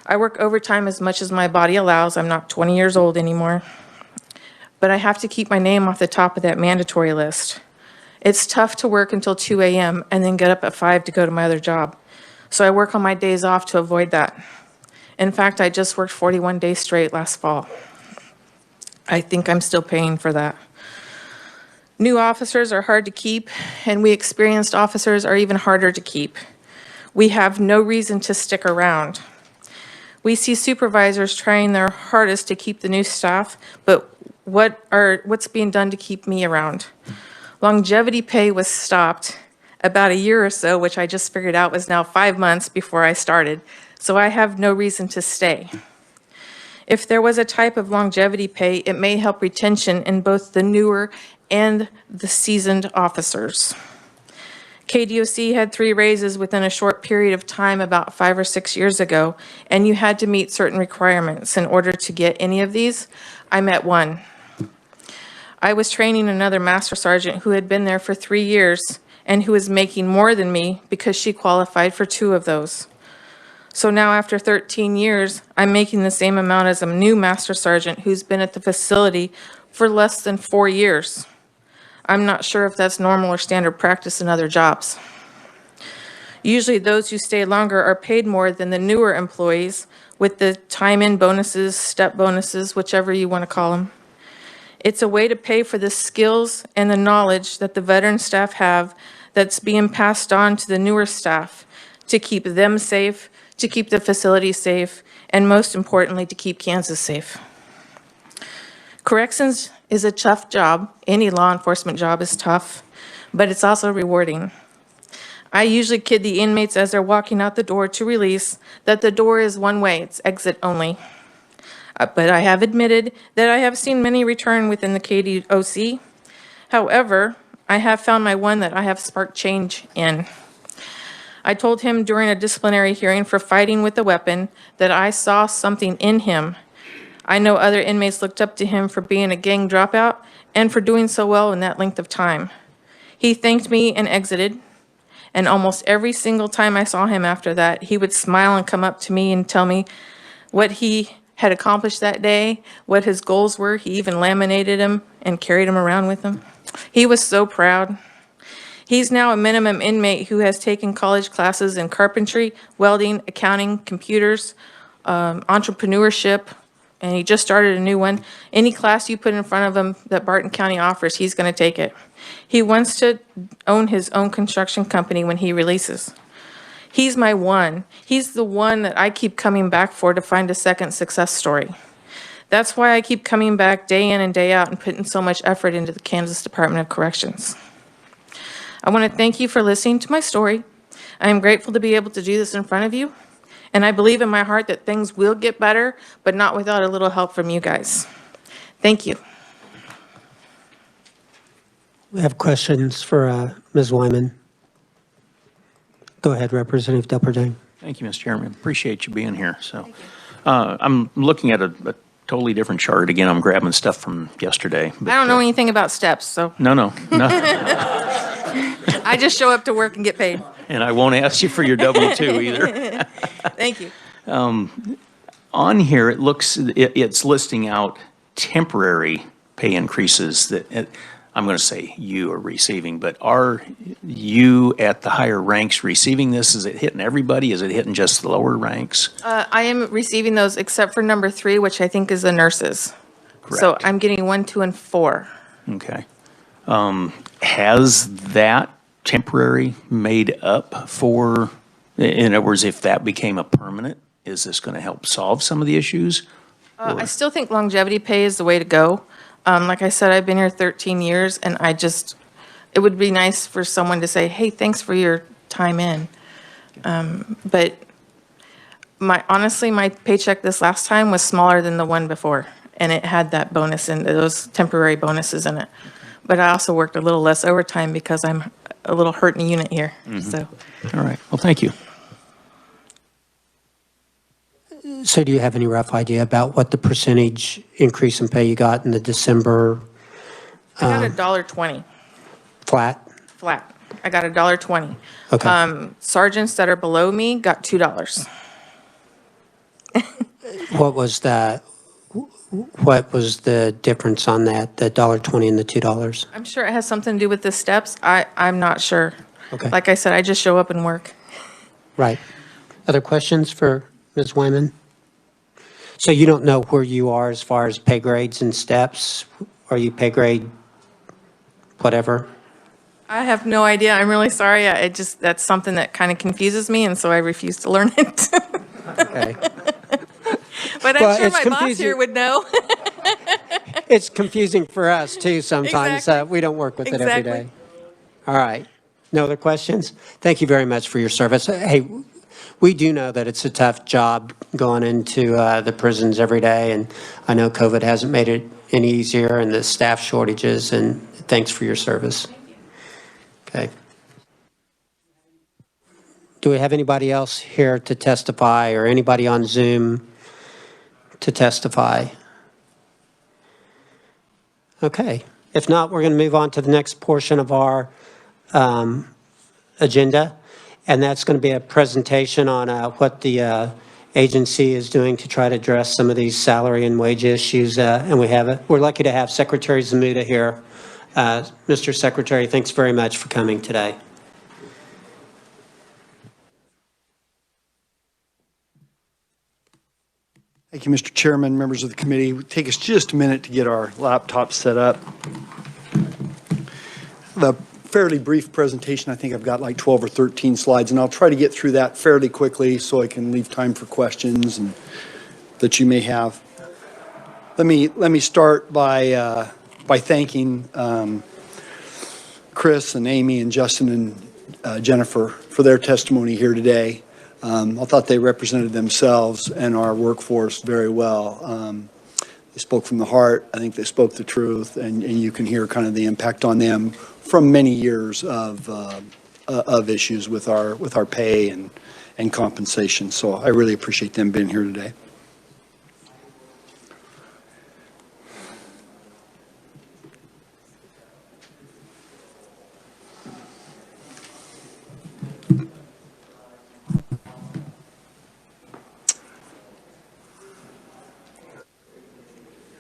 I work overtime as much as my body allows. I'm not 20 years old anymore. But I have to keep my name off the top of that mandatory list. It's tough to work until 2 a.m. and then get up at 5 to go to my other job. So I work on my days off to avoid that. In fact, I just worked 41 days straight last fall. I think I'm still paying for that. New officers are hard to keep, and we experienced officers are even harder to keep. We have no reason to stick around. We see supervisors trying their hardest to keep the new staff, but what's being done to keep me around? Longevity pay was stopped about a year or so, which I just figured out was now 5 months before I started, so I have no reason to stay. If there was a type of longevity pay, it may help retention in both the newer and the seasoned officers. KDOC had 3 raises within a short period of time about 5 or 6 years ago, and you had to meet certain requirements in order to get any of these. I met one. I was training another master sergeant who had been there for 3 years and who was making more than me because she qualified for 2 of those. So now after 13 years, I'm making the same amount as a new master sergeant who's been at the facility for less than 4 years. I'm not sure if that's normal or standard practice in other jobs. Usually those who stay longer are paid more than the newer employees with the time-in bonuses, step bonuses, whichever you want to call them. It's a way to pay for the skills and the knowledge that the veteran staff have that's being passed on to the newer staff to keep them safe, to keep the facility safe, and most importantly, to keep Kansas safe. Corrections is a tough job. Any law enforcement job is tough, but it's also rewarding. I usually kid the inmates as they're walking out the door to release that the door is one way, it's exit only. But I have admitted that I have seen many return within the KDOC. However, I have found my one that I have sparked change in. I told him during a disciplinary hearing for fighting with a weapon that I saw something in him. I know other inmates looked up to him for being a gang dropout and for doing so well in that length of time. He thanked me and exited, and almost every single time I saw him after that, he would smile and come up to me and tell me what he had accomplished that day, what his goals were. He even laminated them and carried them around with him. He was so proud. He's now a minimum inmate who has taken college classes in carpentry, welding, accounting, computers, entrepreneurship, and he just started a new one. Any class you put in front of him that Barton County offers, he's going to take it. He wants to own his own construction company when he releases. He's my one. He's the one that I keep coming back for to find a second success story. That's why I keep coming back day in and day out and putting so much effort into the Kansas Department of Corrections. I want to thank you for listening to my story. I am grateful to be able to do this in front of you, and I believe in my heart that things will get better, but not without a little help from you guys. Thank you. We have questions for Ms. Wyman. Go ahead, Representative Delperdang. Thank you, Mr. Chairman. Appreciate you being here. So I'm looking at a totally different chart. Again, I'm grabbing stuff from yesterday. But, I don't know anything about steps, so No. I just show up to work and get paid. And I won't ask you for your W-2 either. Thank you. On here, it's listing out temporary pay increases that I'm going to say you are receiving, but are you at the higher ranks receiving this? Is it hitting everybody? Is it hitting just the lower ranks? I am receiving those except for number 3, which I think is the nurses. Correct. So I'm getting 1, 2, and 4. Okay. Has that temporary made up for, in other words, if that became a permanent, is this going to help solve some of the issues? I still think longevity pay is the way to go. Like I said, I've been here 13 years, and it would be nice for someone to say, hey, thanks for your time in. But honestly, my paycheck this last time was smaller than the one before, and it had that bonus and those temporary bonuses in it. But I also worked a little less overtime because I'm a little hurt in the unit here, so. All right. Well, thank you. So do you have any rough idea about what the percentage increase in pay you got in the December I got $1.20 flat? flat. I got $1.20. Okay. Sergeants that are below me got $2. What was the difference on that, the $1.20 and the $2? I'm sure it has something to do with the steps. I'm not sure. Okay. Like I said, I just show up and work. Right. Other questions for Ms. Wyman? So you don't know where you are as far as pay grades and steps? Are you pay grade whatever? I have no idea. I'm really sorry. That's something that kind of confuses me, and so I refuse to learn it. Okay. But Well, I'm sure it's my boss confusing. here would know. It's confusing for us too sometimes. Exactly. We don't work with it every Exactly. day. All right. No other questions? Thank you very much for your service. Hey, we do know that it's a tough job going into the prisons every day, and I know COVID hasn't made it any easier, and the staff shortages, and thanks for your service. Okay. Do we have anybody else here to testify, or anybody on Zoom to testify? Okay. If not, we're going to move on to the next portion of our agenda, and that's going to be a presentation on what the agency is doing to try to address some of these salary and wage issues. And we're lucky to have Secretary Zamuda here. Mr. Secretary, thanks very much for coming today. Thank you, Mr. Chairman, members of the committee. It'll take us just a minute to get our laptop set up. The fairly brief presentation, I think I've got like 12 or 13 slides, and I'll try to get through that fairly quickly so I can leave time for questions and that you may have. Let me start by thanking Chris and Amy and Justin and Jennifer for their testimony here today. I thought they represented themselves and our workforce very well. They spoke from the heart. I think they spoke the truth, and you can hear kind of the impact on them from many years of issues with our pay and compensation. So I really appreciate them being here today.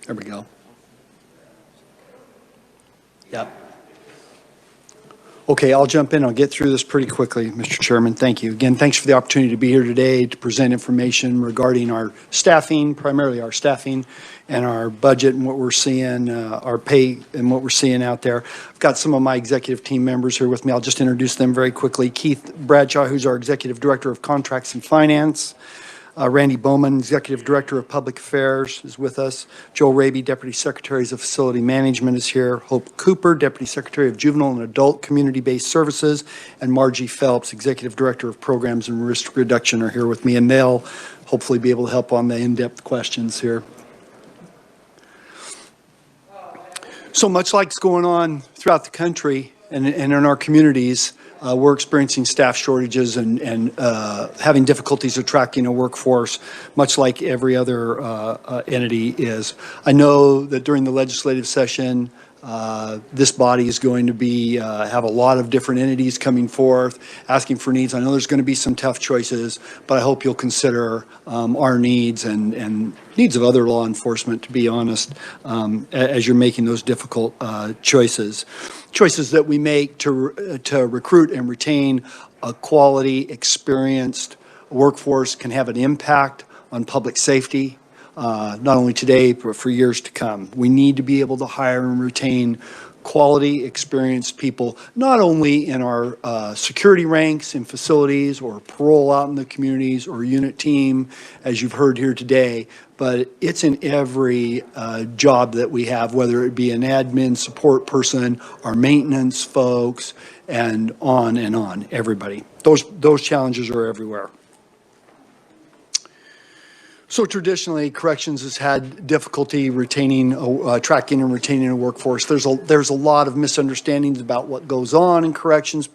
There we go. Yep. Okay, I'll jump in. I'll get through this pretty quickly, Mr. Chairman. Thank you. Again, thanks for the opportunity to be here today to present information regarding our staffing, primarily our staffing, and our budget and what we're seeing, our pay and what we're seeing out there. I've got some of my executive team members here with me. I'll just introduce them very quickly. Keith Bradshaw, who's our Executive Director of Contracts and Finance. Randy Bowman, Executive Director of Public Affairs, is with us. Joe Raby, Deputy Secretary of Facility Management, is here. Hope Cooper, Deputy Secretary of Juvenile and Adult Community-Based Services, and Margie Phelps, Executive Director of Programs and Risk Reduction, are here with me, and they'll hopefully be able to help on the in-depth questions here. So much like's going on throughout the country and in our communities. We're experiencing staff shortages and having difficulties attracting a workforce, much like every other entity is. I know that during the legislative session, this body is going to be have a lot of different entities coming forth, asking for needs. I know there's going to be some tough choices, but I hope you'll consider our needs and needs of other law enforcement, to be honest, as you're making those difficult choices. Choices that we make to recruit and retain a quality, experienced workforce can have an impact on public safety, not only today, but for years to come. We need to be able to hire and retain quality, experienced people, not only in our security ranks in facilities or parole out in the communities or unit team, as you've heard here today, but it's in every job that we have, whether it be an admin support person, our maintenance folks, and on, everybody. Those challenges are everywhere. So traditionally, corrections has had difficulty attracting and retaining a workforce. There's a lot of misunderstandings about what goes on in corrections.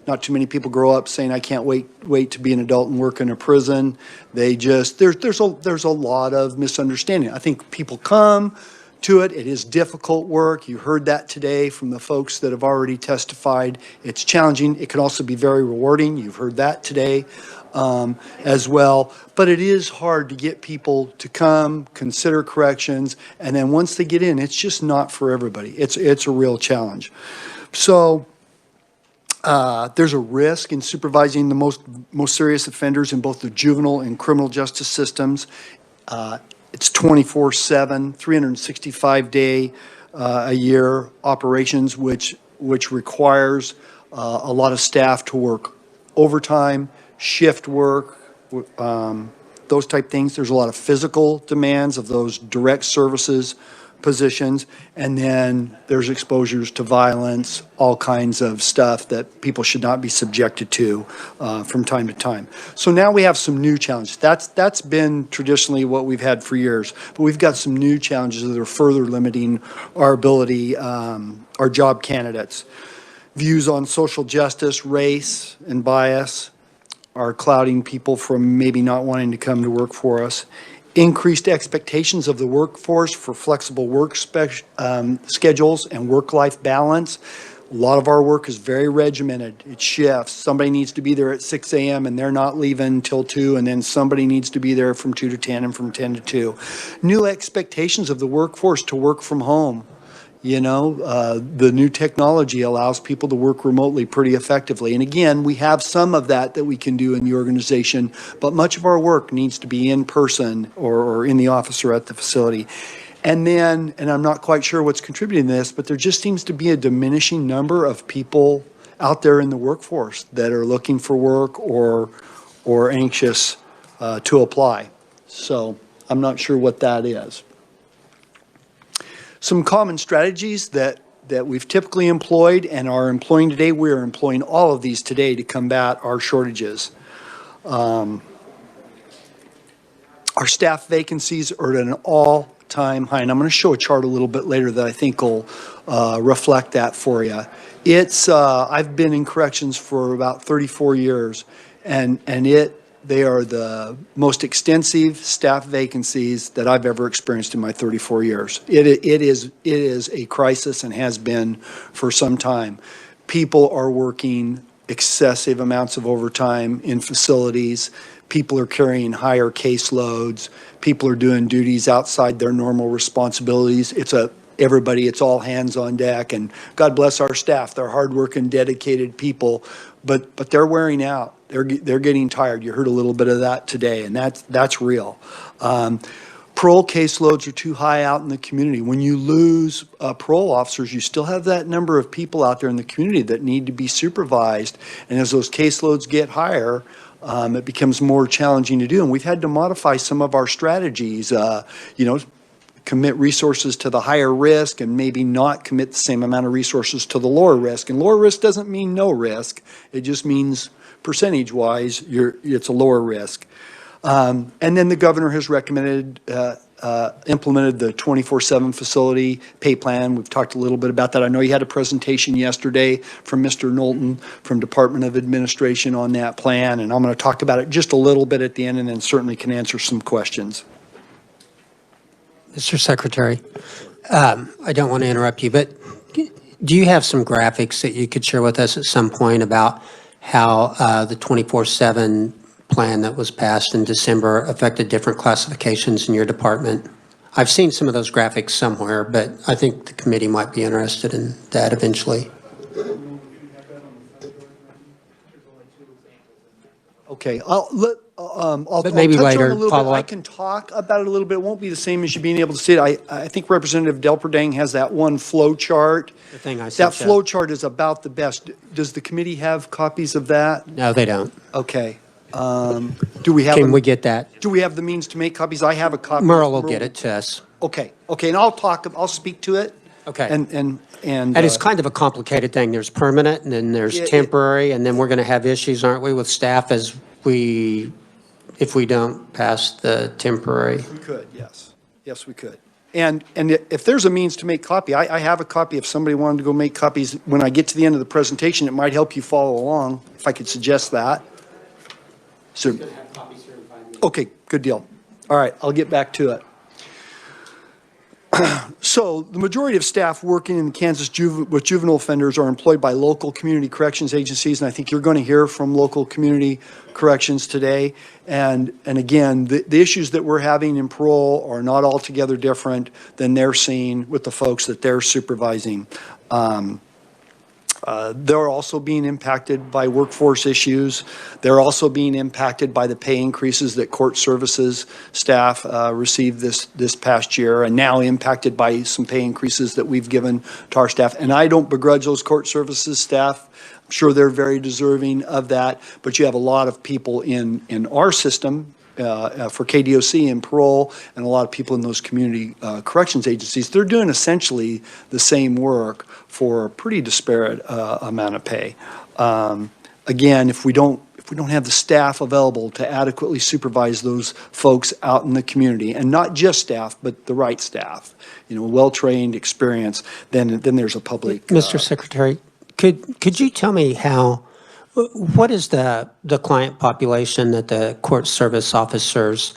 Not too many people grow up saying, "I can't wait to be an adult and work in a prison." There's a lot of misunderstanding. I think people come to it. It is difficult work. You heard that today from the folks that have already testified. It's challenging. It can also be very rewarding. You've heard that today as well. But it is hard to get people to come, consider corrections, and then once they get in, it's just not for everybody. It's a real challenge. So there's a risk in supervising the most serious offenders in both the juvenile and criminal justice systems. It's 24/7, 365-day a year operations, which requires a lot of staff to work overtime, shift work, those type things. There's a lot of physical demands of those direct services positions, and then there's exposures to violence, all kinds of stuff that people should not be subjected to from time to time. So now we have some new challenges. That's been traditionally what we've had for years, but we've got some new challenges that are further limiting our ability, our job candidates. Views on social justice, race, and bias are clouding people from maybe not wanting to come to work for us. Increased expectations of the workforce for flexible work schedules and work-life balance. A lot of our work is very regimented. It shifts. Somebody needs to be there at 6 a.m. and they're not leaving till 2, and then somebody needs to be there from 2 to 10 and from 10 to 2. New expectations of the workforce to work from home. You know, the new technology allows people to work remotely pretty effectively. And again, we have some of that we can do in the organization, but much of our work needs to be in person or in the office or at the facility. And then, and I'm not quite sure what's contributing to this, but there just seems to be a diminishing number of people out there in the workforce that are looking for work or anxious to apply. So I'm not sure what that is. Some common strategies that we've typically employed and are employing today, we are employing all of these today to combat our shortages. Our staff vacancies are at an all-time high, and I'm going to show a chart a little bit later that I think will reflect that for you. I've been in corrections for about 34 years, and they are the most extensive staff vacancies that I've ever experienced in my 34 years. It is a crisis and has been for some time. People are working excessive amounts of overtime in facilities. People are carrying higher caseloads. People are doing duties outside their normal responsibilities. It's all hands on deck, and God bless our staff. They're hardworking, dedicated people, but they're wearing out. They're getting tired. You heard a little bit of that today, and that's real. Parole caseloads are too high out in the community. When you lose parole officers, you still have that number of people out there in the community that need to be supervised, and as those caseloads get higher, it becomes more challenging to do, and we've had to modify some of our strategies, commit resources to the higher risk and maybe not commit the same amount of resources to the lower risk. And lower risk doesn't mean no risk. It just means percentage-wise, it's a lower risk. And then the governor has recommended, implemented the 24/7 facility pay plan. We've talked a little bit about that. I know you had a presentation yesterday from Mr. Knowlton from Department of Administration on that plan, and I'm going to talk about it just a little bit at the end and then certainly can answer some questions. Mr. Secretary, I don't want to interrupt you, but do you have some graphics that you could share with us at some point about how the 24/7 plan that was passed in December affected different classifications in your department? I've seen some of those graphics somewhere, but I think the committee might be interested in that eventually. Okay, I'll maybe touch later, on it a little follow bit. I up. can talk about it a little bit. It won't be the same as you being able to see it. I think Representative Delperdang has that one flow chart. The thing I That sent you. flow chart is about the best. Does the committee have copies of that? No, they don't. Okay. Do we have? Can we get that? Do we have the means to make copies? I have a copy. Merle will get it to us. Okay, and I'll speak to it. Okay. And it's kind of a complicated thing. There's permanent, and then there's temporary, and then we're going to have issues, aren't we, with staff if we don't pass the temporary? We could, yes. Yes, we could. And if there's a means to make copy, I have a copy. If somebody wanted to go make copies, when I get to the end of the presentation, it might help you follow along, if I could suggest that. So, okay, good deal. All right, I'll get back to it. So the majority of staff working in Kansas with juvenile offenders are employed by local community corrections agencies, and I think you're going to hear from local community corrections today. And again, the issues that we're having in parole are not altogether different than they're seeing with the folks that they're supervising. They're also being impacted by workforce issues. They're also being impacted by the pay increases that court services staff received this past year, and now impacted by some pay increases that we've given to our staff. And I don't begrudge those court services staff. I'm sure they're very deserving of that, but you have a lot of people in our system for KDOC and parole, and a lot of people in those community corrections agencies. They're doing essentially the same work for a pretty disparate amount of pay. Again, if we don't have the staff available to adequately supervise those folks out in the community, and not just staff, but the right staff, well-trained, experienced, then there's a public. Mr. Secretary, could you tell me what is the client population that the court service officers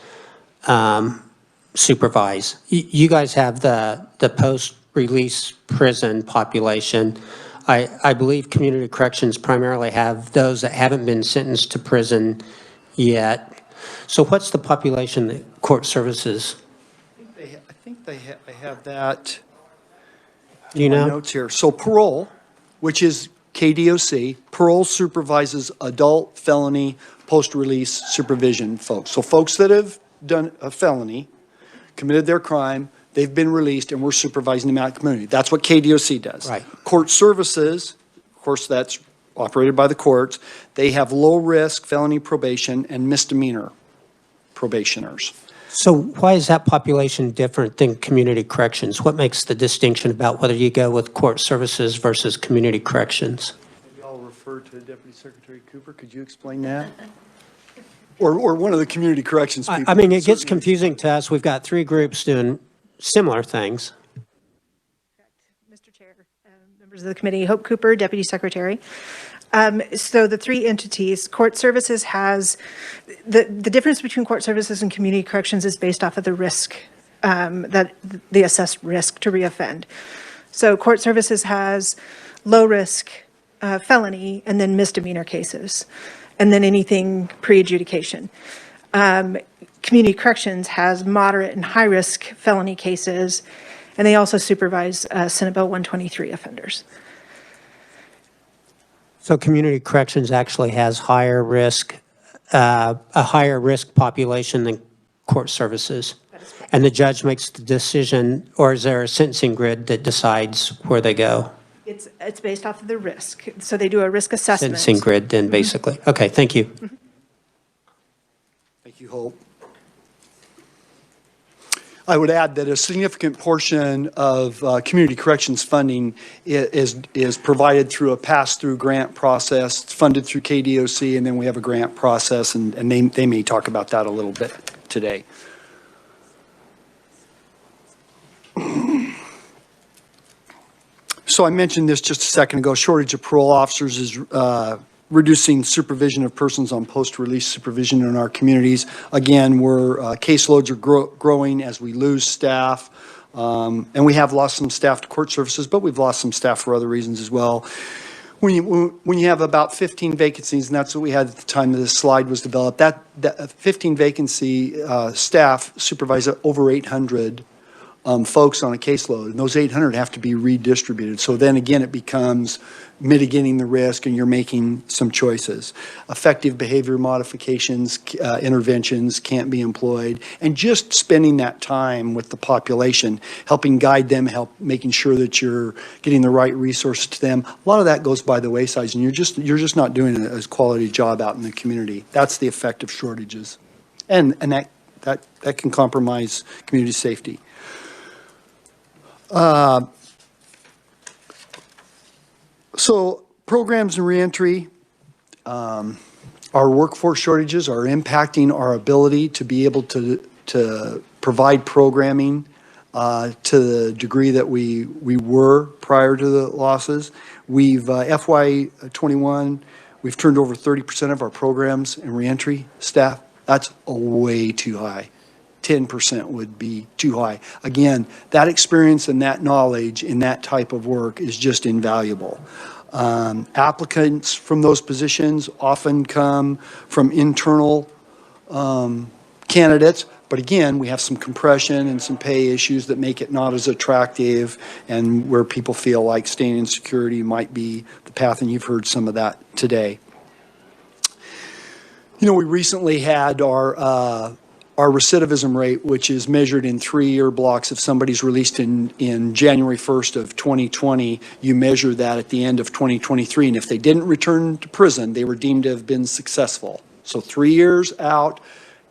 supervise? You guys have the post-release prison population. I believe community corrections primarily have those that haven't been sentenced to prison yet. So what's the population that court services? I think I have that. You know? Notes here. So parole, which is KDOC, parole supervises adult felony post-release supervision folks. So folks that have done a felony, committed their crime, they've been released, and we're supervising them out in the community. That's what KDOC does. Right. Court services, of course, that's operated by the courts. They have low-risk felony probation and misdemeanor probationers. So why is that population different than community corrections? What makes the distinction about whether you go with court services versus community corrections? Maybe I'll refer to Deputy Secretary Cooper. Could you explain that? Or one of the community corrections people. I mean, it gets confusing to us. We've got three groups doing similar things. Mr. Chair, members of the committee, Hope Cooper, Deputy Secretary. So the three entities, court services has, the difference between court services and community corrections is based off of the risk, that the assessed risk to reoffend. So court services has low risk felony and then misdemeanor cases, and then anything pre-adjudication. Community corrections has moderate and high risk felony cases, and they also supervise Senate Bill 123 offenders. So community corrections actually has a higher risk population than court services. And the judge makes the decision, or is there a sentencing grid that decides where they go? It's based off of the risk. So they do a risk assessment. Sentencing grid then, basically. Okay, thank you. Thank you, Hope. I would add that a significant portion of community corrections funding is provided through a pass-through grant process. It's funded through KDOC, and then we have a grant process, and they may talk about that a little bit today. So I mentioned this just a second ago. Shortage of parole officers is reducing supervision of persons on post-release supervision in our communities. Again, caseloads are growing as we lose staff, and we have lost some staff to court services, but we've lost some staff for other reasons as well. When you have about 15 vacancies, and that's what we had at the time that this slide was developed, that 15 vacancy staff supervise over 800 folks on a caseload, and those 800 have to be redistributed. So then again, it becomes mitigating the risk, and you're making some choices. Effective behavior modifications, interventions can't be employed, and just spending that time with the population, helping guide them, making sure that you're getting the right resources to them. A lot of that goes by the wayside, and you're just not doing a quality job out in the community. That's the effect of shortages, and that can compromise community safety. So programs and reentry, our workforce shortages are impacting our ability to be able to provide programming to the degree that we were prior to the losses. We've FY21, we've turned over 30% of our programs and reentry staff. That's way too high. 10% would be too high. Again, that experience and that knowledge in that type of work is just invaluable. Applicants from those positions often come from internal candidates, but again, we have some compression and some pay issues that make it not as attractive, and where people feel like staying in security might be the path, and you've heard some of that today. You know, we recently had our recidivism rate, which is measured in 3-year blocks. If somebody's released in January 1st of 2020, you measure that at the end of 2023. And if they didn't return to prison, they were deemed to have been successful. So 3 years out,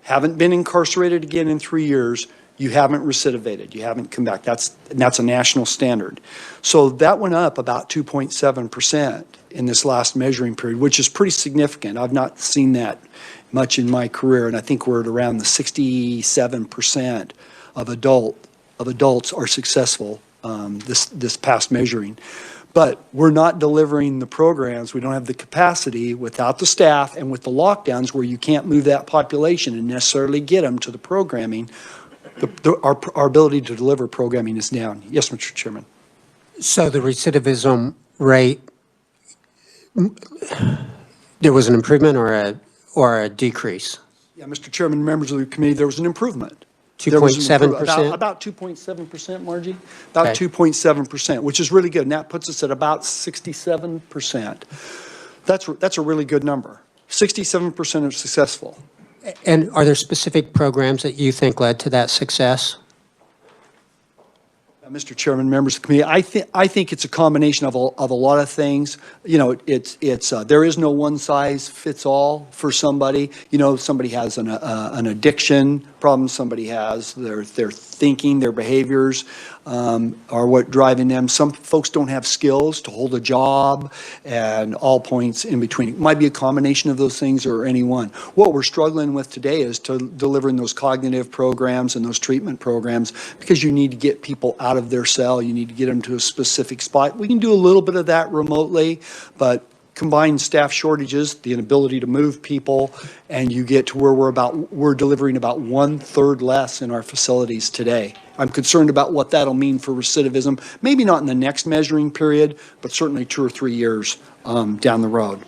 haven't been incarcerated again in 3 years, you haven't recidivated, you haven't come back. That's a national standard. So that went up about 2.7% in this last measuring period, which is pretty significant. I've not seen that much in my career, and I think we're at around the 67% of adults are successful this past measuring. But we're not delivering the programs. We don't have the capacity without the staff and with the lockdowns where you can't move that population and necessarily get them to the programming. Our ability to deliver programming is down. Yes, Mr. Chairman. So the recidivism rate, there was an improvement or a decrease? Yeah, Mr. Chairman, members of the committee, there was an improvement. 2.7%? About 2.7%, Margie. About Okay. 2.7%, which is really good. And that puts us at about 67%. That's a really good number. 67% are successful. And are there specific programs that you think led to that success? Mr. Chairman, members of the committee, I think it's a combination of a lot of things. You know, there is no one size fits all for somebody. You know, somebody has an addiction problem, somebody has their thinking, their behaviors are what driving them. Some folks don't have skills to hold a job, and all points in between. It might be a combination of those things or any one. What we're struggling with today is to delivering those cognitive programs and those treatment programs, because you need to get people out of their cell. You need to get them to a specific spot. We can do a little bit of that remotely, but combine staff shortages, the inability to move people, and you get to where we're delivering about 1/3 less in our facilities today. I'm concerned about what that'll mean for recidivism, maybe not in the next measuring period, but certainly 2 or 3 years down the road.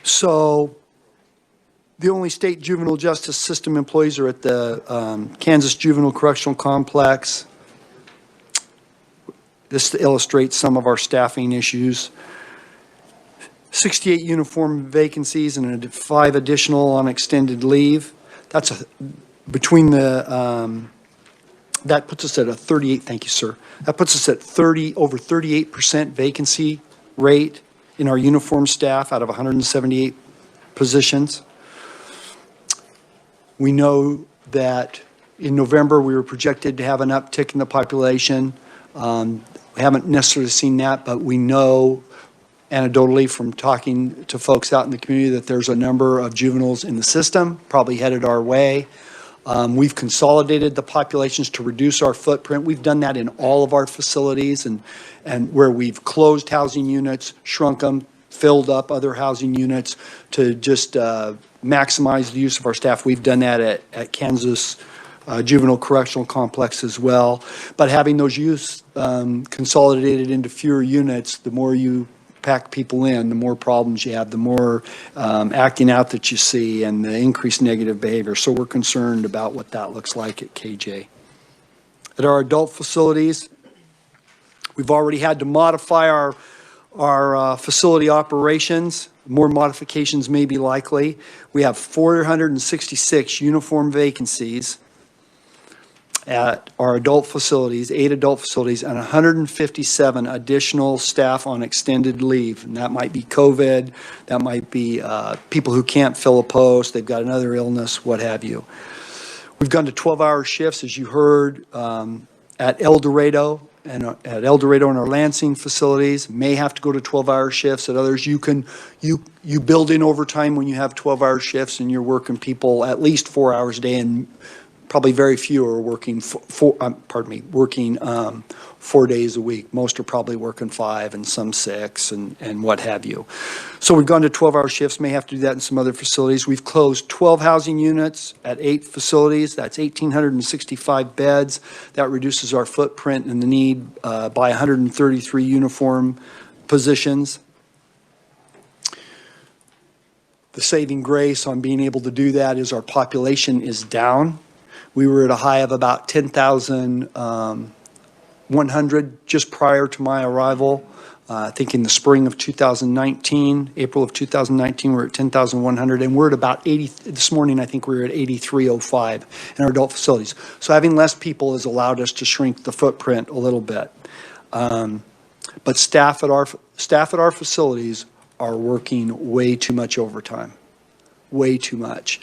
So the only state juvenile justice system employees are at the Kansas Juvenile Correctional Complex. This illustrates some of our staffing issues. 68 uniform vacancies and 5 additional on extended leave. That puts us at a 38, thank you, sir. That puts us at over 38% vacancy rate in our uniform staff out of 178 positions. We know that in November, we were projected to have an uptick in the population. We haven't necessarily seen that, but we know anecdotally from talking to folks out in the community that there's a number of juveniles in the system, probably headed our way. We've consolidated the populations to reduce our footprint. We've done that in all of our facilities, and where we've closed housing units, shrunk them, filled up other housing units to just maximize the use of our staff. We've done that at Kansas Juvenile Correctional Complex as well. But having those youths consolidated into fewer units, the more you pack people in, the more problems you have, the more acting out that you see, and the increased negative behavior. So we're concerned about what that looks like at KJ. At our adult facilities, we've already had to modify our facility operations. More modifications may be likely. We have 466 uniform vacancies at our adult facilities, 8 adult facilities, and 157 additional staff on extended leave. And that might be COVID, that might be people who can't fill a post, they've got another illness, what have you. We've gone to 12-hour shifts, as you heard, at El Dorado and our Lansing facilities. May have to go to 12-hour shifts. At others, you build in overtime when you have 12-hour shifts and you're working people at least 4 hours a day and Probably very few are working working 4 days a week. Most are probably working 5 and some 6 and what have you. So we've gone to 12-hour shifts, may have to do that in some other facilities. We've closed 12 housing units at 8 facilities. That's 1,865 beds. That reduces our footprint and the need by 133 uniform positions. The saving grace on being able to do that is our population is down. We were at a high of about 10,100 just prior to my arrival. I think in the spring of 2019, April of 2019, we were at 10,100, and we're at about 80, this morning I think we were at 8,305 in our adult facilities. So having less people has allowed us to shrink the footprint a little bit. But staff at our facilities are working way too much overtime, way too much.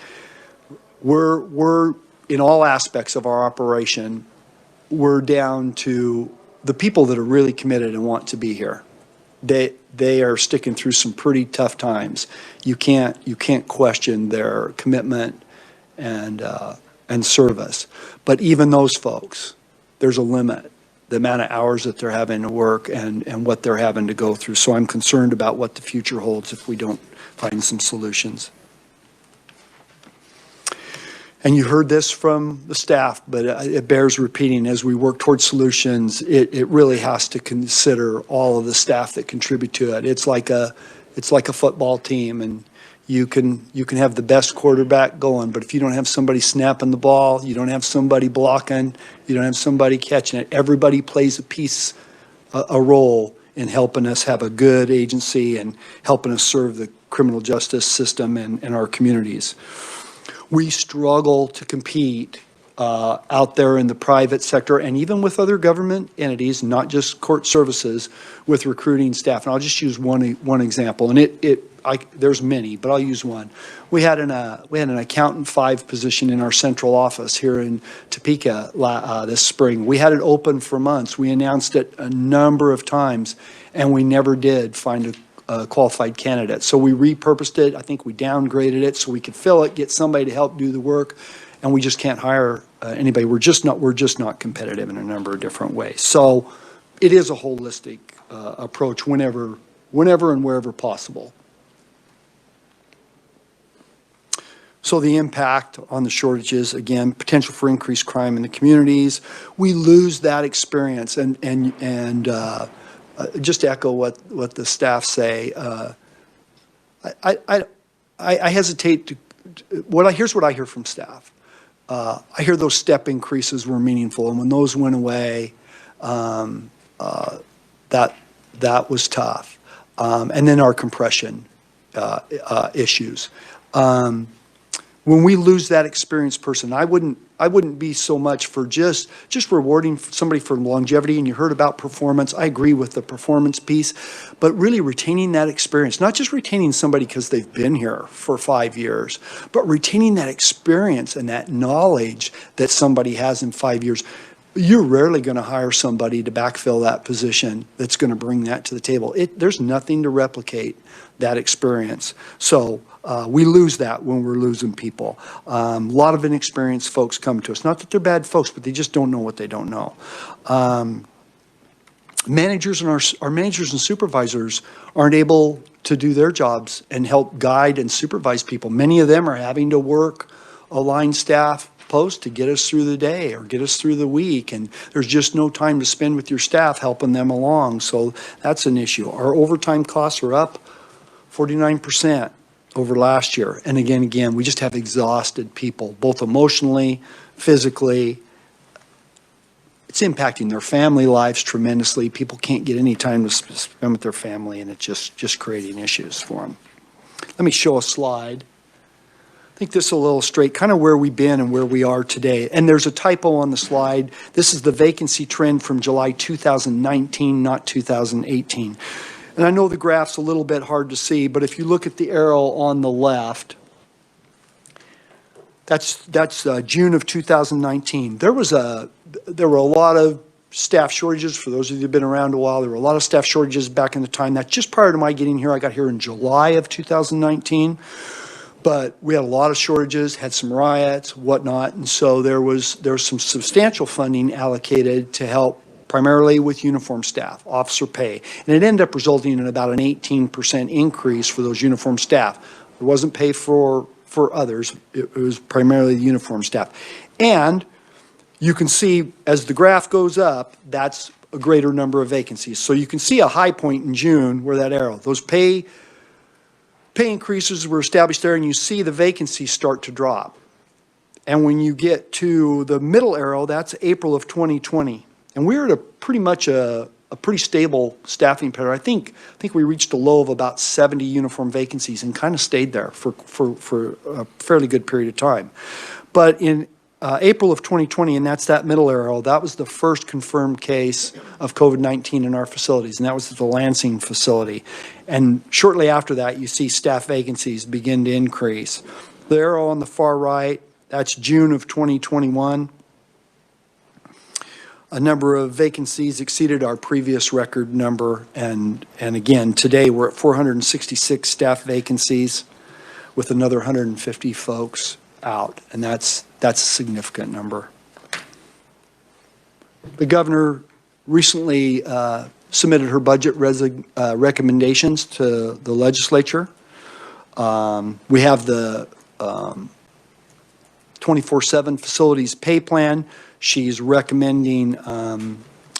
We're in all aspects of our operation, we're down to the people that are really committed and want to be here. They are sticking through some pretty tough times. You can't question their commitment and service. But even those folks, there's a limit, the amount of hours that they're having to work and what they're having to go through. So I'm concerned about what the future holds if we don't find some solutions. And you heard this from the staff, but it bears repeating. As we work towards solutions, it really has to consider all of the staff that contribute to it. It's like a football team, and you can have the best quarterback going, but if you don't have somebody snapping the ball, you don't have somebody blocking, you don't have somebody catching it. Everybody plays a role in helping us have a good agency and helping us serve the criminal justice system and our communities. We struggle to compete out there in the private sector and even with other government entities, not just court services, with recruiting staff. And I'll just use one example, and there's many, but I'll use one. We had an accountant 5 position in our central office here in Topeka this spring. We had it open for months. We announced it a number of times, and we never did find a qualified candidate. So we repurposed it. I think we downgraded it so we could fill it, get somebody to help do the work, and we just can't hire anybody. We're just not competitive in a number of different ways. So it is a holistic approach whenever and wherever possible. So the impact on the shortages, again, potential for increased crime in the communities. We lose that experience and just to echo what the staff say, I hesitate to. Here's what I hear from staff. I hear those step increases were meaningful, and when those went away, that was tough. And then our compression issues. When we lose that experienced person, I wouldn't be so much for just rewarding somebody for longevity, and you heard about performance. I agree with the performance piece, but really retaining that experience, not just retaining somebody because they've been here for 5 years, but retaining that experience and that knowledge that somebody has in 5 years. You're rarely going to hire somebody to backfill that position that's going to bring that to the table. There's nothing to replicate that experience. So we lose that when we're losing people. A lot of inexperienced folks come to us. Not that they're bad folks, but they just don't know what they don't know. Managers and our managers and supervisors aren't able to do their jobs and help guide and supervise people. Many of them are having to work a line staff post to get us through the day or get us through the week, and there's just no time to spend with your staff helping them along. So that's an issue. Our overtime costs are up 49% over last year. And again, we just have exhausted people, both emotionally, physically. It's impacting their family lives tremendously. People can't get any time to spend with their family, and it's just creating issues for them. Let me show a slide. I think this will illustrate kind of where we've been and where we are today. And there's a typo on the slide. This is the vacancy trend from July 2019, not 2018. And I know the graph's a little bit hard to see, but if you look at the arrow on the left, that's June of 2019. There were a lot of staff shortages. For those of you who've been around a while, there were a lot of staff shortages back in the time. That's just prior to my getting here. I got here in July of 2019. But we had a lot of shortages, had some riots, whatnot, and so there was some substantial funding allocated to help primarily with uniform staff, officer pay. And it ended up resulting in about an 18% increase for those uniform staff. It wasn't pay for others, it was primarily the uniform staff. And you can see as the graph goes up, that's a greater number of vacancies. So you can see a high point in June where that arrow, those pay increases were established there, and you see the vacancies start to drop. And when you get to the middle arrow, that's April of 2020. And we're at a pretty much a pretty stable staffing pattern. I think we reached a low of about 70 uniform vacancies and kind of stayed there for a fairly good period of time. But in April of 2020, and that's that middle arrow, that was the first confirmed case of COVID-19 in our facilities, and that was at the Lansing facility. And shortly after that, you see staff vacancies begin to increase. The arrow on the far right, that's June of 2021. A number of vacancies exceeded our previous record number, and again, today we're at 466 staff vacancies with another 150 folks out, and that's a significant number. The governor recently submitted her budget recommendations to the legislature. We have the 24/7 facilities pay plan. She's recommending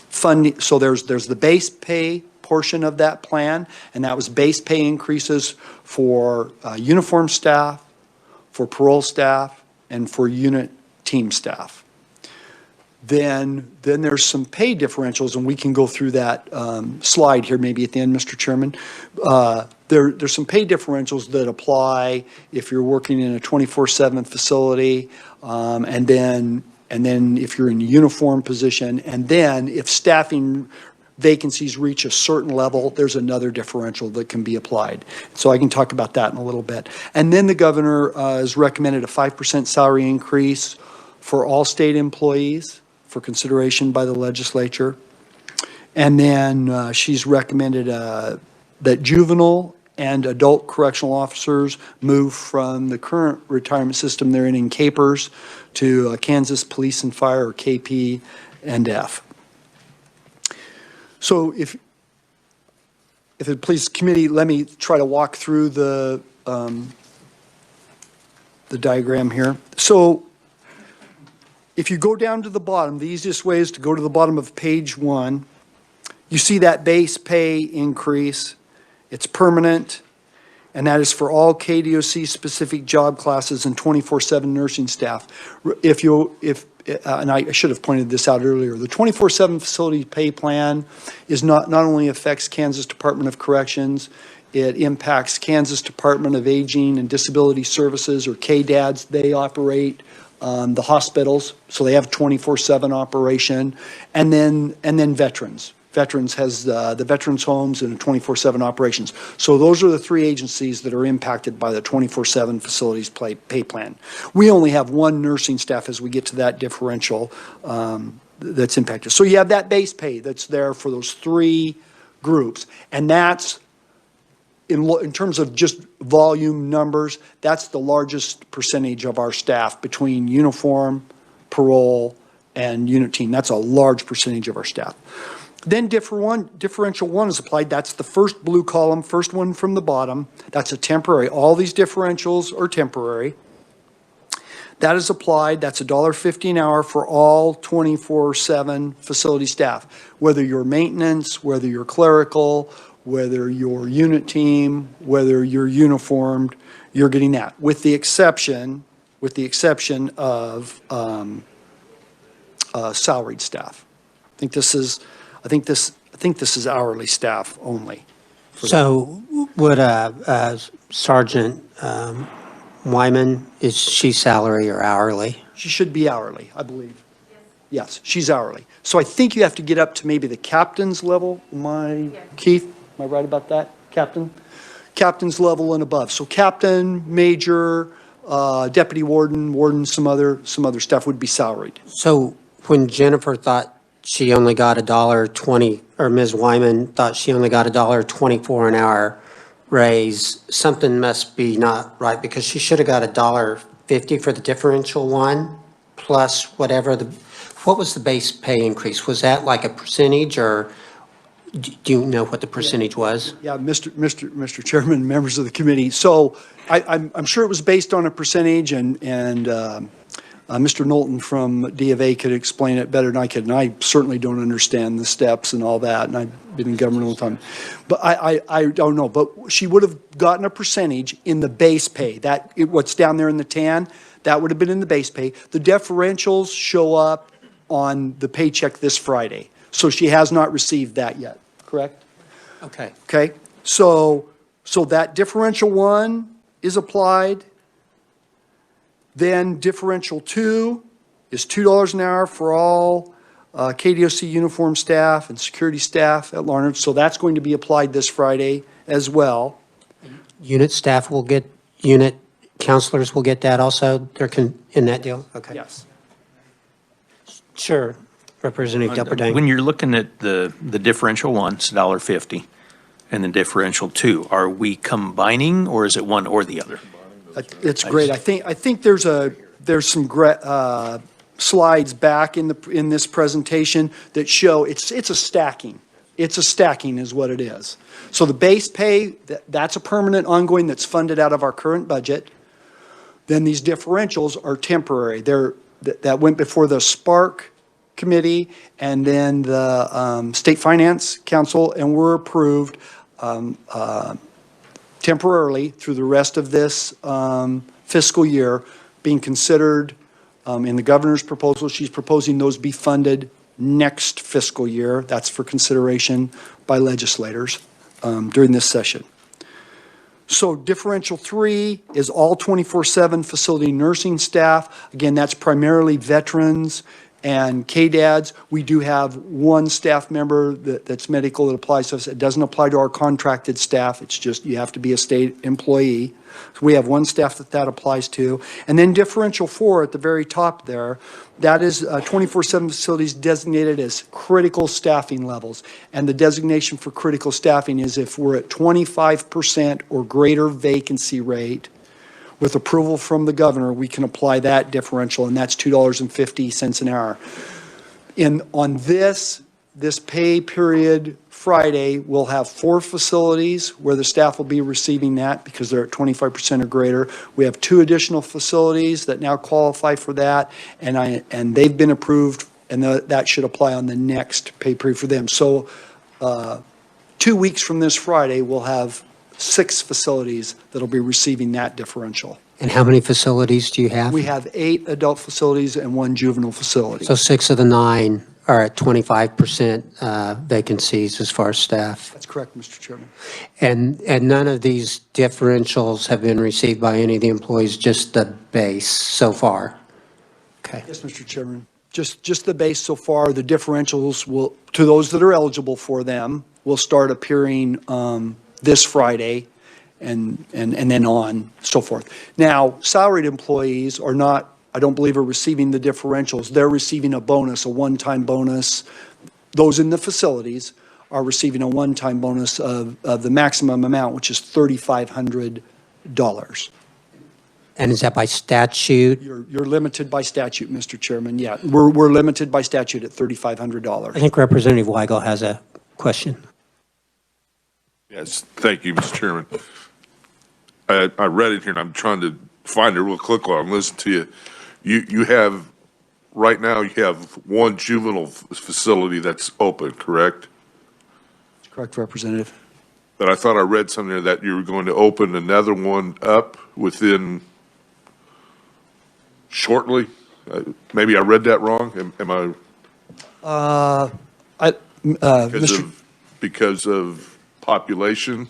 funding. So there's the base pay portion of that plan, and that was base pay increases for uniform staff, for parole staff, and for unit team staff. Then there's some pay differentials, and we can go through that slide here maybe at the end, Mr. Chairman. There's some pay differentials that apply if you're working in a 24/7 facility, and then if you're in a uniform position, and then if staffing vacancies reach a certain level, there's another differential that can be applied. So I can talk about that in a little bit. And then the governor has recommended a 5% salary increase for all state employees for consideration by the legislature. And then she's recommended that juvenile and adult correctional officers move from the current retirement system they're in Capers to Kansas Police and Fire, or KP&F. So if it pleases the committee, let me try to walk through the diagram here. So if you go down to the bottom, the easiest way is to go to the bottom of page 1. You see that base pay increase. It's permanent, and that is for all KDOC specific job classes and 24/7 nursing staff. And I should have pointed this out earlier, the 24/7 facility pay plan is not only affects Kansas Department of Corrections, it impacts Kansas Department of Aging and Disability Services, or KDADS. They operate the hospitals, so they have 24/7 operation, and then veterans. Veterans has the veterans homes and 24/7 operations. So those are the three agencies that are impacted by the 24/7 facilities pay plan. We only have one nursing staff as we get to that differential that's impacted. So you have that base pay that's there for those three groups, and that's in terms of just volume numbers, that's the largest percentage of our staff between uniform, parole, and unit team. That's a large percentage of our staff. Then differential one is applied. That's the first blue column, first one from the bottom. That's a temporary. All these differentials are temporary. That is applied. That's $1.50 an hour for all 24/7 facility staff. Whether you're maintenance, whether you're clerical, whether you're unit team, whether you're uniformed, you're getting that. With the exception of salaried staff. I think this is hourly staff only. So would Sergeant Wyman, is she salary or hourly? She should be hourly, I believe. Yes, she's hourly. So I think you have to get up to maybe the captain's level. Keith, am I right about that? Captain's level and above. So captain, major, deputy warden, some other staff would be salaried. So when Jennifer thought she only got $1.20, or Ms. Wyman thought she only got $1.24 an hour, raise, something must be not right, because she should have got $1.50 for the differential one, plus whatever what was the base pay increase? Was that like a percentage, or do you know what the percentage was? Yeah, Mr. Chairman, members of the committee. So I'm sure it was based on a percentage, and Mr. Knowlton from D of A could explain it better than I could, and I certainly don't understand the steps and all that, and I've been in government all the time. But I don't know, but she would have gotten a percentage in the base pay. What's down there in the tan, that would have been in the base pay. The differentials show up on the paycheck this Friday. So she has not received that yet, correct? Okay. Okay, so that differential one is applied. Then differential two is $2 an hour for all KDOC uniform staff and security staff at Larned. So that's going to be applied this Friday as well. Unit staff will get, unit counselors will get that also? They're in that deal? Okay. Yes. Sure. Representative Delperdang. When you're looking at the differential one, it's $1.50, and the differential two, are we combining, or is it one or the other? It's great. I think there's some slides back in this presentation that show it's a stacking. It's a stacking is what it is. So the base pay, that's a permanent ongoing that's funded out of our current budget. Then these differentials are temporary. That went before the Spark Committee and then the State Finance Council, and were approved temporarily through the rest of this fiscal year, being considered in the governor's proposal. She's proposing those be funded next fiscal year. That's for consideration by legislators during this session. So differential 3 is all 24/7 facility nursing staff. Again, that's primarily veterans and KDADs. We do have one staff member that's medical that applies to us. It doesn't apply to our contracted staff. It's just you have to be a state employee. So we have one staff that applies to. And then differential 4 at the very top there, that is 24/7 facilities designated as critical staffing levels. And the designation for critical staffing is if we're at 25% or greater vacancy rate, with approval from the governor, we can apply that differential, and that's $2.50 an hour. On this pay period Friday, we'll have 4 facilities where the staff will be receiving that because they're at 25% or greater. We have 2 additional facilities that now qualify for that, and they've been approved, and that should apply on the next pay period for them. So 2 weeks from this Friday, we'll have 6 facilities that'll be receiving that differential. And how many facilities do you have? We have 8 adult facilities and 1 juvenile facility. So 6 of the 9 are at 25% vacancies as far as staff. That's correct, Mr. Chairman. And none of these differentials have been received by any of the employees, just the base so far? Okay. Yes, Mr. Chairman. Just the base so far. The differentials will, to those that are eligible for them, will start appearing this Friday and then on, so forth. Now, salaried employees are not, I don't believe, are receiving the differentials. They're receiving a bonus, a one-time bonus. Those in the facilities are receiving a one-time bonus of the maximum amount, which is $3,500. And is that by statute? You're limited by statute, Mr. Chairman. Yeah, we're limited by statute at $3,500. I think Representative Weigel has a question. Yes, thank you, Mr. Chairman. I read it here, and I'm trying to find it real quick while I'm listening to you. You have, right now, you have 1 juvenile facility that's open, correct? That's correct, Representative. But I thought I read something there that you were going to open another one up within shortly. Maybe I read that wrong. Am I? Because of population?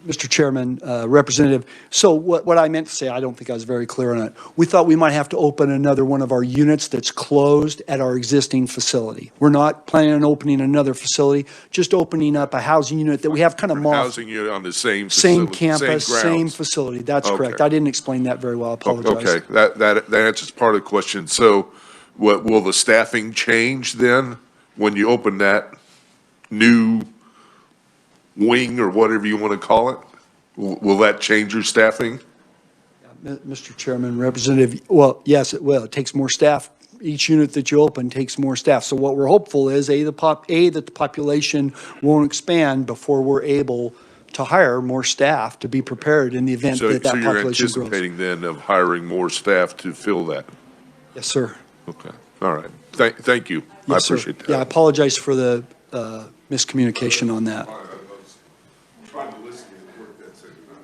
Mr. Chairman, Representative, so what I meant to say, I don't think I was very clear on it. We thought we might have to open another one of our units that's closed at our existing facility. We're not planning on opening another facility, just opening up a housing unit that we have kind of Housing unit on the same facility, same campus, same same grounds. facility. That's Okay. correct. I didn't explain that very well. I apologize. Okay, that answers part of the question. So will the staffing change then when you open that new wing or whatever you want to call it? Will that change your staffing? Mr. Chairman, Representative, well, yes, it will. It takes more staff. Each unit that you open takes more staff. So what we're hopeful is, that the population won't expand before we're able to hire more staff to be prepared in the event So that you're population grows. anticipating then of hiring more staff to fill that? Yes, sir. Okay, all right. Thank you. I Yes, sir. appreciate that. Yeah, I apologize for the miscommunication on that.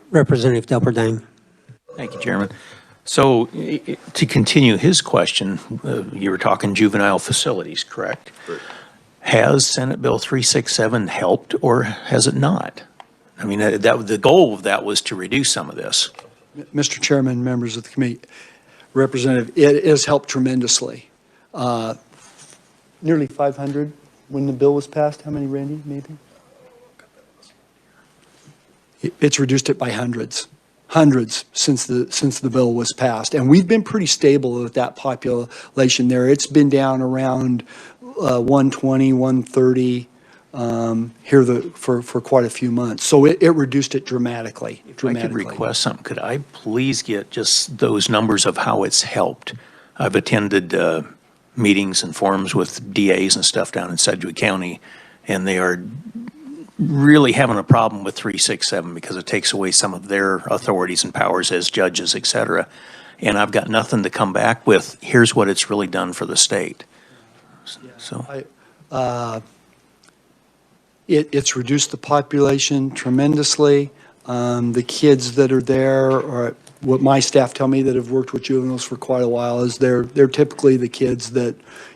Representative Delberdane. Thank you, Chairman. So to continue his question, you were talking juvenile facilities, correct? Correct. Has Senate Bill 367 helped or has it not? I mean, the goal of that was to reduce some of this. Mr. Chairman, members of the committee, Representative, it has helped tremendously. Nearly 500 when the bill was passed. How many, Randy, maybe? It's reduced it by hundreds since the bill was passed. And we've been pretty stable with that population there. It's been down around 120, 130 for quite a few months. So it reduced it dramatically. If I could request something, could I please get just those numbers of how it's helped? I've attended meetings and forums with DAs and stuff down in Sedgwick County, and they are really having a problem with 367 because it takes away some of their authorities and powers as judges, et cetera. And I've got nothing to come back with, here's what it's really done for the state. So It's reduced the population tremendously. The kids that are there, or what my staff tell me that have worked with juveniles for quite a while, is they're typically the kids that,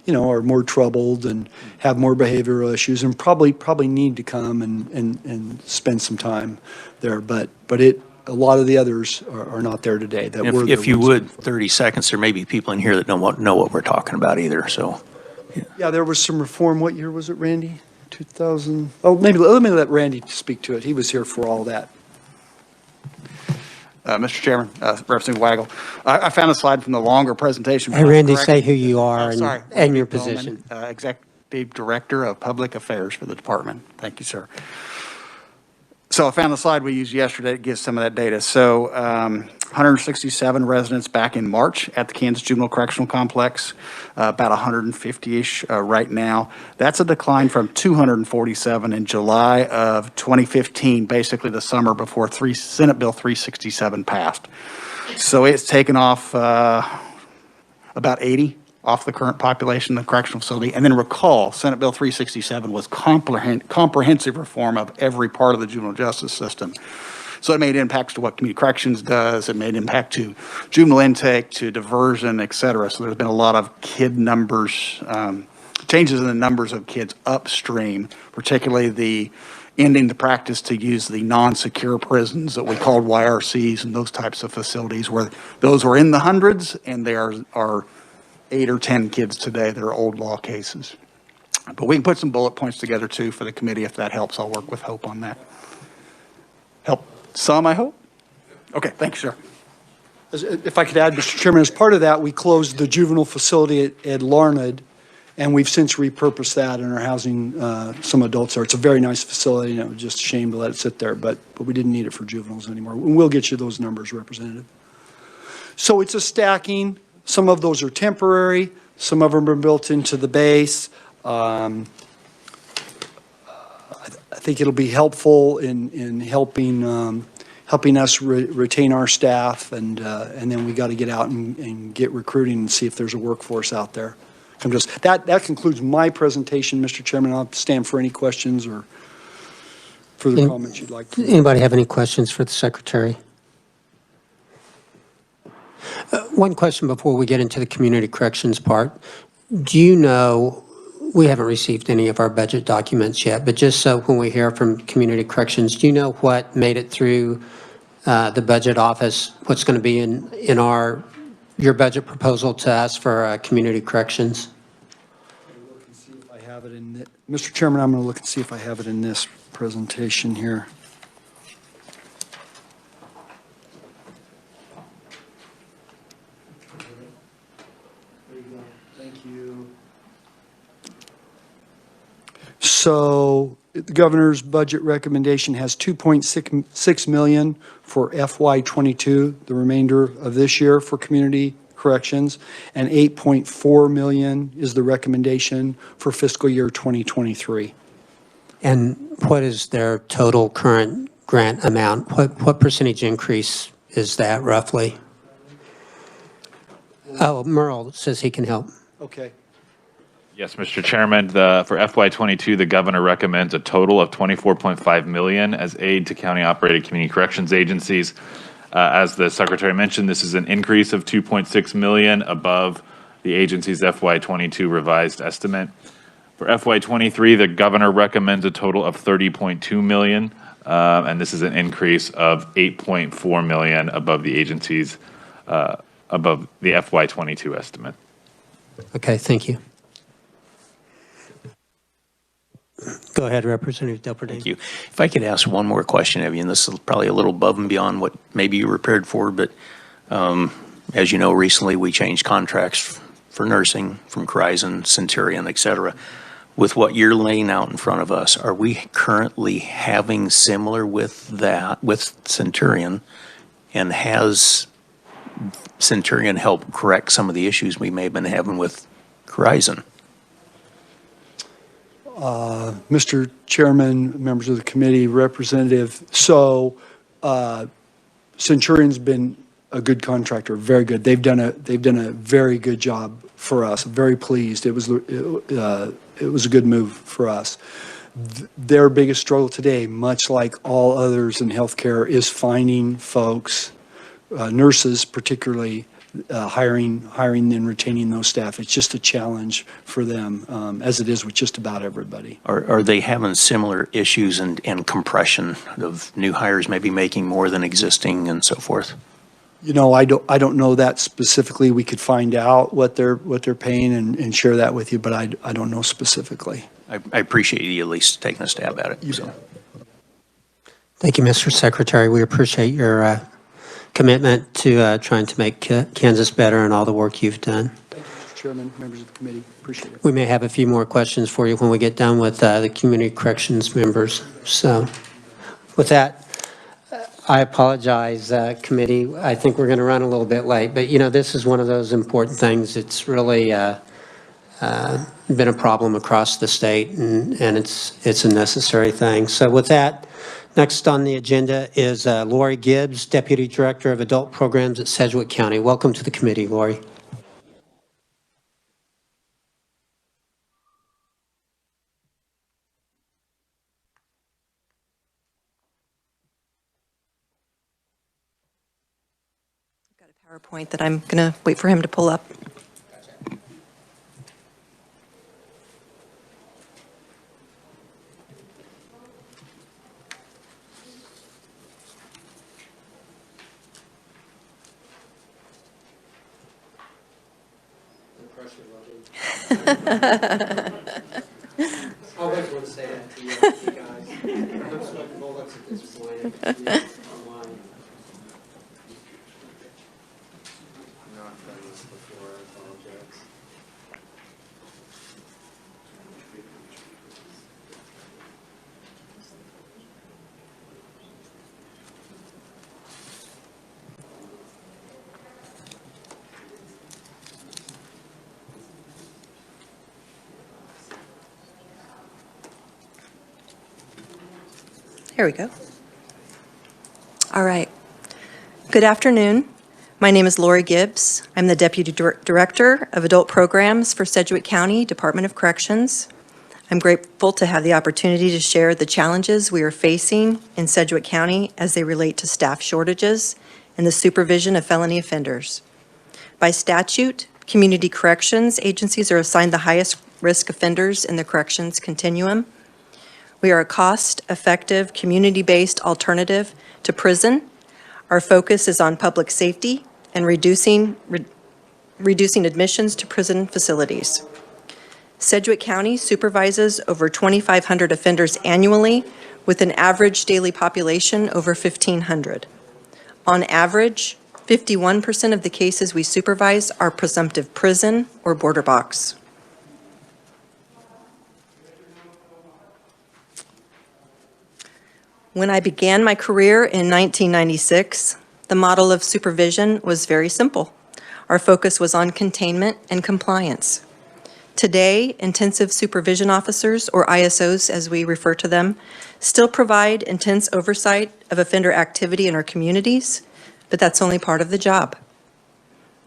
are more troubled and have more behavioral issues and probably need to come and spend some time there. But a lot of the others are not there today. if you would, 30 seconds, there may be people in here that don't know what we're talking about either, so. Yeah, there was some reform. What year was it, Randy? 2000? Oh, maybe let me let Randy speak to it. He was here for all that. Mr. Chairman, Representative Waggle, I found a slide from the longer presentation. Hey, Randy, Correct? say who you are Sorry. and your Randy position. Bowman, Executive Director of Public Affairs for the department. Thank you, sir. So I found the slide we used yesterday that gives some of that data. So 167 residents back in March at the Kansas Juvenile Correctional Complex, about 150-ish right now. That's a decline from 247 in July of 2015, basically the summer before Senate Bill 367 passed. So it's taken off about 80 off the current population of the correctional facility. And then recall, Senate Bill 367 was comprehensive reform of every part of the juvenile justice system. So it made impacts to what community corrections does. It made impact to juvenile intake, to diversion, et cetera. So there's been a lot of kid numbers, changes in the numbers of kids upstream, particularly the ending the practice to use the non-secure prisons that we called YRCs and those types of facilities, where those were in the hundreds and they are 8 or 10 kids today that are old law cases. But we can put some bullet points together too for the committee if that helps. I'll work with Hope on that. Help some, I hope? Okay, thank you, sir. If I could add, Mr. Chairman, as part of that, we closed the juvenile facility at Larned, and we've since repurposed that and are housing some adults there. It's a very nice facility, and it was just a shame to let it sit there, but we didn't need it for juveniles anymore. We'll get you those numbers, Representative. So it's a stacking. Some of those are temporary. Some of them are built into the base. I think it'll be helpful in helping us retain our staff, and then we got to get out and get recruiting and see if there's a workforce out there. That concludes my presentation, Mr. Chairman. I'll stand for any questions or further comments you'd like to make. Anybody have any questions for the Secretary? One question before we get into the community corrections part. Do you know, we haven't received any of our budget documents yet, but just so when we hear from community corrections, do you know what made it through the budget office? What's going to be in your budget proposal to us for community corrections? Look and see if I have it in Mr. Chairman, I'm going to look and see if I have it in this presentation here. So the governor's budget recommendation has 2.6 million for FY '22, the remainder of this year for community corrections, and 8.4 million is the recommendation for fiscal year 2023. And what is their total current grant amount? What percentage increase is that roughly? Oh, Merle says he can help. Okay. Yes, Mr. Chairman, for FY '22, the governor recommends a total of $24.5 million as aid to county-operated community corrections agencies. As the secretary mentioned, this is an increase of $2.6 million above the agency's FY '22 revised estimate. For FY '23, the governor recommends a total of $30.2 million, and this is an increase of $8.4 million above the agency's above the FY '22 estimate. Okay, thank you. Go ahead, Representative Delperdane. Thank you. If I could ask one more question of you, and this is probably a little above and beyond what maybe you were prepared for, but as you know, recently we changed contracts for nursing from Horizon, Centurion, et cetera. With what you're laying out in front of us, are we currently having similar with that, with Centurion, and has Centurion helped correct some of the issues we may have been having with Horizon? Mr. Chairman, members of the committee, representative, so Centurion's been a good contractor, very good. They've done a very good job for us. I'm very pleased. It was a good move for us. Their biggest struggle today, much like all others in healthcare, is finding folks, nurses particularly, hiring and retaining those staff. It's just a challenge for them, as it is with just about everybody. Are they having similar issues and compression of new hires maybe making more than existing and so forth? You know, I don't know that specifically. We could find out what they're paying and share that with you, but I don't know specifically. I appreciate you at least taking a stab at it. So. Thank you, Mr. Secretary. We appreciate your commitment to trying to make Kansas better and all the work you've done. Thank you, Mr. Chairman, members of the committee. Appreciate it. We may have a few more questions for you when we get done with the community corrections members. So with that, I apologize, committee. I think we're going to run a little bit late, but you know, this is one of those important things. It's really been a problem across the state, and it's a necessary thing. So with that, next on the agenda is Lori Gibbs, Deputy Director of Adult Programs at Sedgwick County. Welcome to the committee, Lori. Got a PowerPoint that I'm going to wait for him to pull up. I always want to say that to you guys. I'm sweating bullets at this point. Here we go. All right. Good afternoon. My name is Lori Gibbs. I'm the Deputy Director of Adult Programs for Sedgwick County Department of Corrections. I'm grateful to have the opportunity to share the challenges we are facing in Sedgwick County as they relate to staff shortages and the supervision of felony offenders. By statute, community corrections agencies are assigned the highest risk offenders in the corrections continuum. We are a cost-effective, community-based alternative to prison. Our focus is on public safety and reducing admissions to prison facilities. Sedgwick County supervises over 2,500 offenders annually with an average daily population over 1,500. On average, 51% of the cases we supervise are presumptive prison or border box. When I began my career in 1996, the model of supervision was very simple. Our focus was on containment and compliance. Today, intensive supervision officers, or ISOs as we refer to them, still provide intense oversight of offender activity in our communities, but that's only part of the job.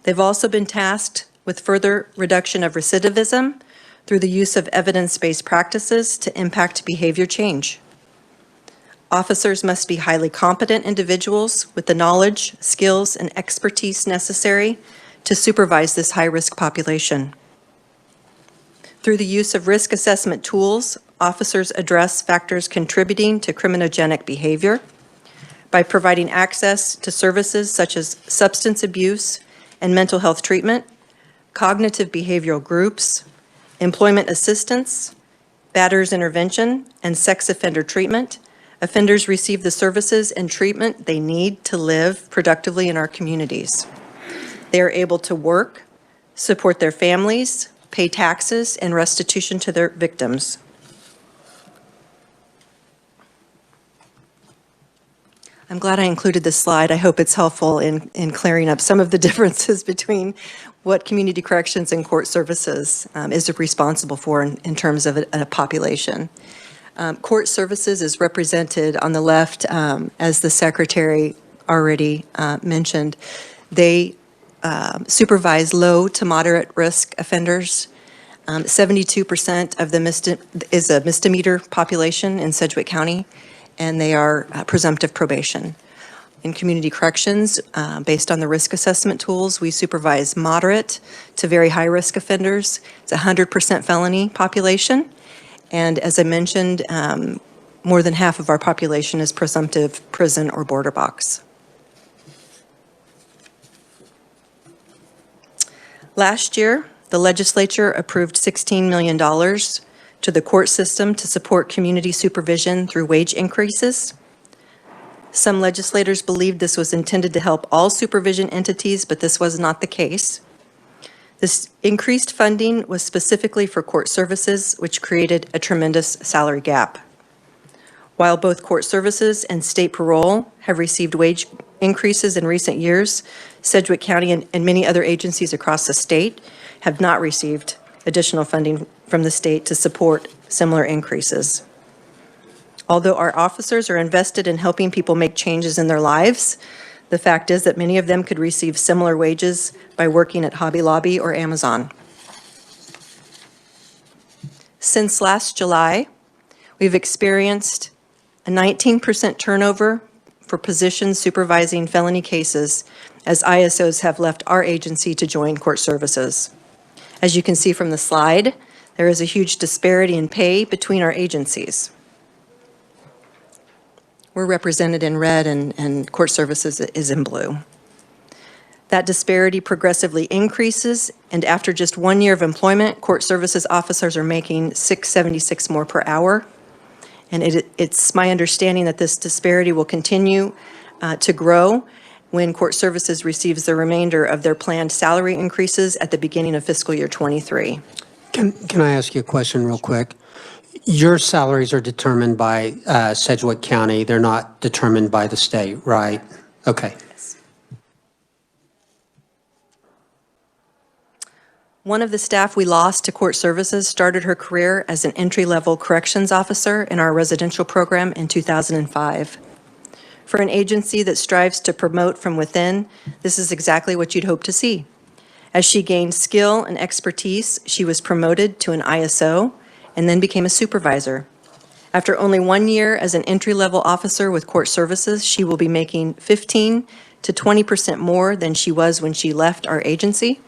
They've also been tasked with further reduction of recidivism through the use of evidence-based practices to impact behavior change. Officers must be highly competent individuals with the knowledge, skills, and expertise necessary to supervise this high-risk population. Through the use of risk assessment tools, officers address factors contributing to criminogenic behavior by providing access to services such as substance abuse and mental health treatment, cognitive behavioral groups, employment assistance, batterers intervention, and sex offender treatment. Offenders receive the services and treatment they need to live productively in our communities. They are able to work, support their families, pay taxes, and restitution to their victims. I'm glad I included this slide. I hope it's helpful in clearing up some of the differences between what community corrections and court services is responsible for in terms of a population. Court services is represented on the left, as the secretary already mentioned. They supervise low to moderate risk offenders. 72% of is a misdemeanor population in Sedgwick County, and they are presumptive probation. In community corrections, based on the risk assessment tools, we supervise moderate to very high-risk offenders. It's a 100% felony population. And as I mentioned, more than half of our population is presumptive prison or border box. Last year, the legislature approved $16 million to the court system to support community supervision through wage increases. Some legislators believed this was intended to help all supervision entities, but this was not the case. This increased funding was specifically for court services, which created a tremendous salary gap. While both court services and state parole have received wage increases in recent years, Sedgwick County and many other agencies across the state have not received additional funding from the state to support similar increases. Although our officers are invested in helping people make changes in their lives, the fact is that many of them could receive similar wages by working at Hobby Lobby or Amazon. Since last July, we've experienced a 19% turnover for positions supervising felony cases as ISOs have left our agency to join court services. As you can see from the slide, there is a huge disparity in pay between our agencies. We're represented in red and court services is in blue. That disparity progressively increases, and after just 1 year of employment, court services officers are making $6.76 more per hour. And it's my understanding that this disparity will continue to grow when court services receives the remainder of their planned salary increases at the beginning of fiscal year 23. Can I ask you a question real quick? Your salaries are determined by Sedgwick County. They're not determined by the state, right? Okay. One of the staff we lost to court services started her career as an entry-level corrections officer in our residential program in 2005. For an agency that strives to promote from within, this is exactly what you'd hope to see. As she gained skill and expertise, she was promoted to an ISO and then became a supervisor. After only 1 year as an entry-level officer with court services, she will be making 15 to 20% more than she was when she left our agency.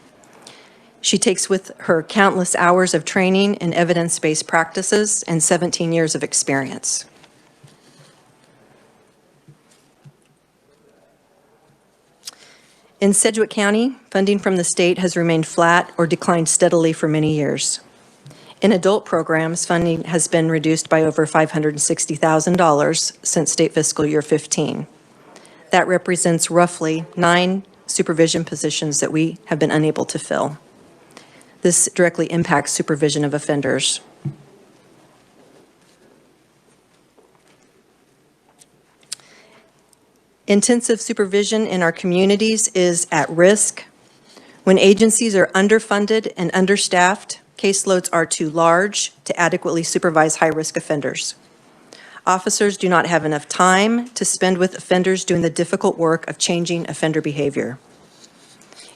She takes with her countless hours of training in evidence-based practices and 17 years of experience. In Sedgwick County, funding from the state has remained flat or declined steadily for many years. In adult programs, funding has been reduced by over $560,000 since state fiscal year 15. That represents roughly 9 supervision positions that we have been unable to fill. This directly impacts supervision of offenders. Intensive supervision in our communities is at risk. When agencies are underfunded and understaffed, caseloads are too large to adequately supervise high-risk offenders. Officers do not have enough time to spend with offenders doing the difficult work of changing offender behavior.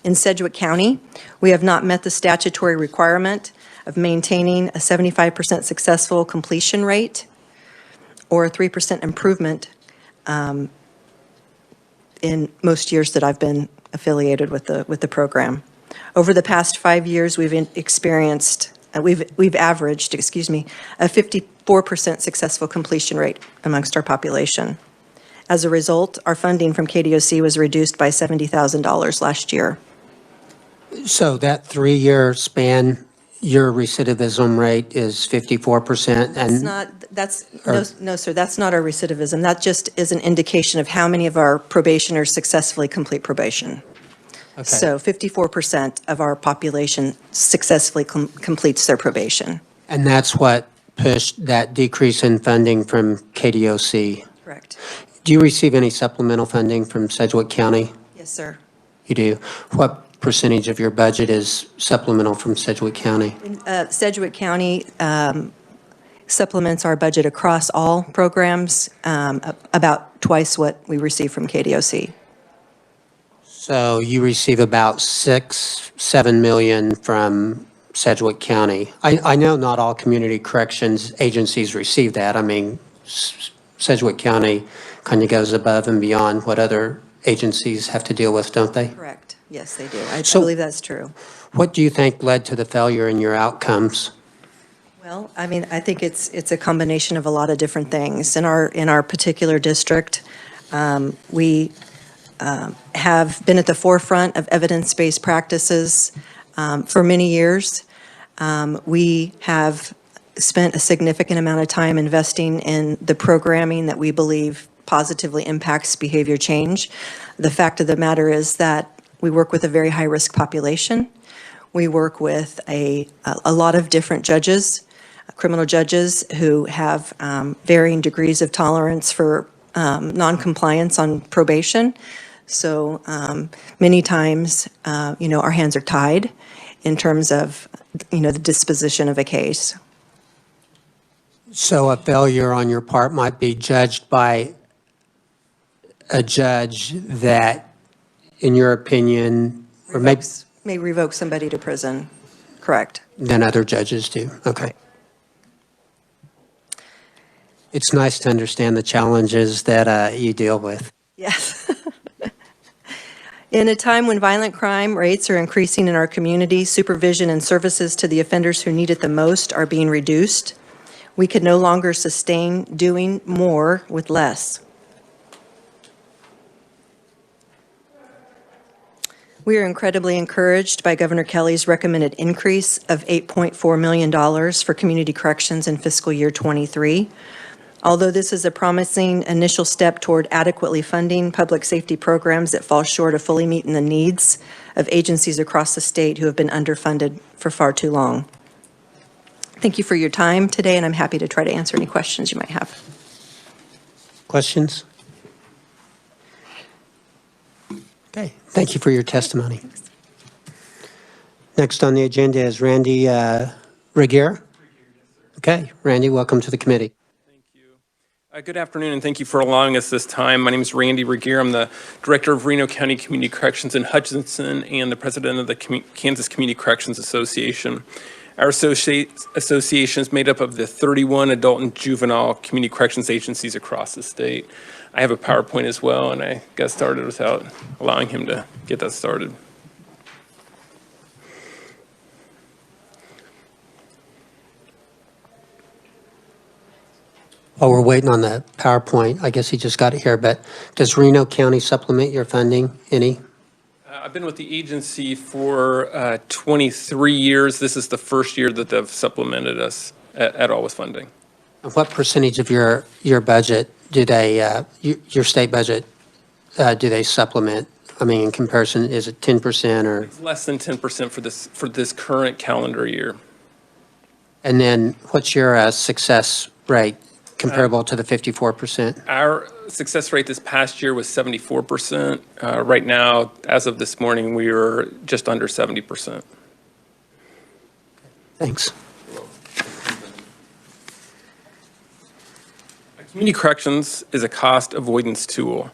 In Sedgwick County, we have not met the statutory requirement of maintaining a 75% successful completion rate or a 3% improvement in most years that I've been affiliated with the program. Over the past 5 years, we've averaged, a 54% successful completion rate amongst our population. As a result, our funding from KDOC was reduced by $70,000 last year. So that 3-year span, your recidivism rate is 54%? No, sir, that's not our recidivism. That just is an indication of how many of our probationers successfully complete probation. Okay. So 54% of our population successfully completes their probation. And that's what pushed that decrease in funding from KDOC? Correct. Do you receive any supplemental funding from Sedgwick County? Yes, sir. You do. What percentage of your budget is supplemental from Sedgwick County? Sedgwick County supplements our budget across all programs about twice what we receive from KDOC. So you receive about 6-7 million from Sedgwick County. I know not all community corrections agencies receive that. I mean, Sedgwick County kind of goes above and beyond what other agencies have to deal with, don't they? Correct. Yes, they do. I So- believe that's true. What do you think led to the failure in your outcomes? Well, I mean, I think it's a combination of a lot of different things. In our particular district, we have been at the forefront of evidence-based practices for many years. We have spent a significant amount of time investing in the programming that we believe positively impacts behavior change. The fact of the matter is that we work with a very high-risk population. We work with a lot of different judges, criminal judges who have varying degrees of tolerance for noncompliance on probation. So many times, our hands are tied in terms of, the disposition of a case. So a failure on your part might be judged by a judge that, in your opinion, or maybe May revoke somebody to prison, correct? than other judges do. Okay. It's nice to understand the challenges that you deal with. Yes. In a time when violent crime rates are increasing in our community, supervision and services to the offenders who need it the most are being reduced. We can no longer sustain doing more with less. We are incredibly encouraged by Governor Kelly's recommended increase of $8.4 million for community corrections in fiscal year '23. Although this is a promising initial step toward adequately funding public safety programs that fall short of fully meeting the needs of agencies across the state who have been underfunded for far too long. Thank you for your time today, and I'm happy to try to answer any questions you might have. Questions? Okay, thank you for your testimony. Next on the agenda is Randy Regier. Okay, Randy, welcome to the committee. Good afternoon, and thank you for allowing us this time. My name is Randy Regier. I'm the Director of Reno County Community Corrections in Hutchinson and the President of the Kansas Community Corrections Association. Our association is made up of the 31 adult and juvenile community corrections agencies across the state. I have a PowerPoint as well, and I got started without allowing him to get that started. While we're waiting on the PowerPoint, I guess he just got it here, but does Reno County supplement your funding any? I've been with the agency for 23 years. This is the first year that they've supplemented us at all with funding. And what percentage of your budget do they, your state budget, do they supplement? I mean, in comparison, is it 10% or? It's less than 10% for this current calendar year. And then what's your success rate comparable to the 54%? Our success rate this past year was 74%. Right now, as of this morning, we are just under 70%. Thanks. Community corrections is a cost avoidance tool.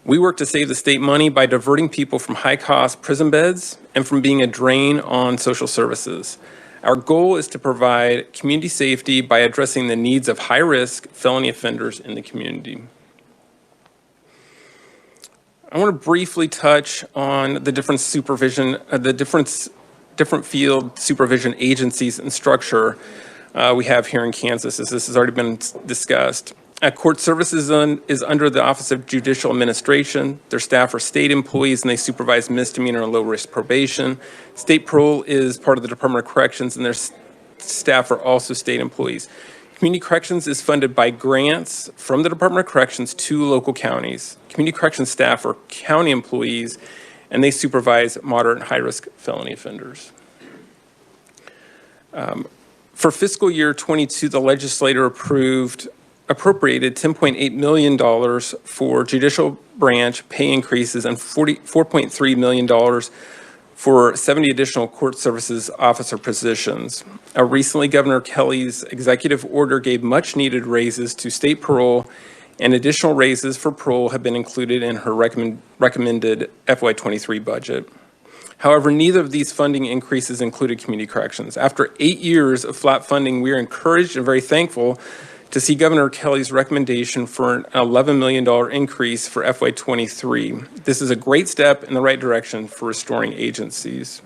We work to save the state money by diverting people from high-cost prison beds and from being a drain on social services. Our goal is to provide community safety by addressing the needs of high-risk felony offenders in the community. I want to briefly touch on the different supervision, different field supervision agencies and structure we have here in Kansas, as this has already been discussed. Court Services is under the Office of Judicial Administration. Their staff are state employees and they supervise misdemeanor and low-risk probation. State Parole is part of the Department of Corrections and their staff are also state employees. Community Corrections is funded by grants from the Department of Corrections to local counties. Community Corrections staff are county employees and they supervise moderate and high-risk felony offenders. For fiscal year 22, the legislature appropriated $10.8 million for judicial branch pay increases and $4.3 million for 70 additional court services officer positions. Recently, Governor Kelly's executive order gave much needed raises to state parole, and additional raises for parole have been included in her recommended FY23 budget. However, neither of these funding increases included community corrections. After 8 years of flat funding, we are encouraged and very thankful to see Governor Kelly's recommendation for an $11 million increase for FY23. This is a great step in the right direction for restoring agencies.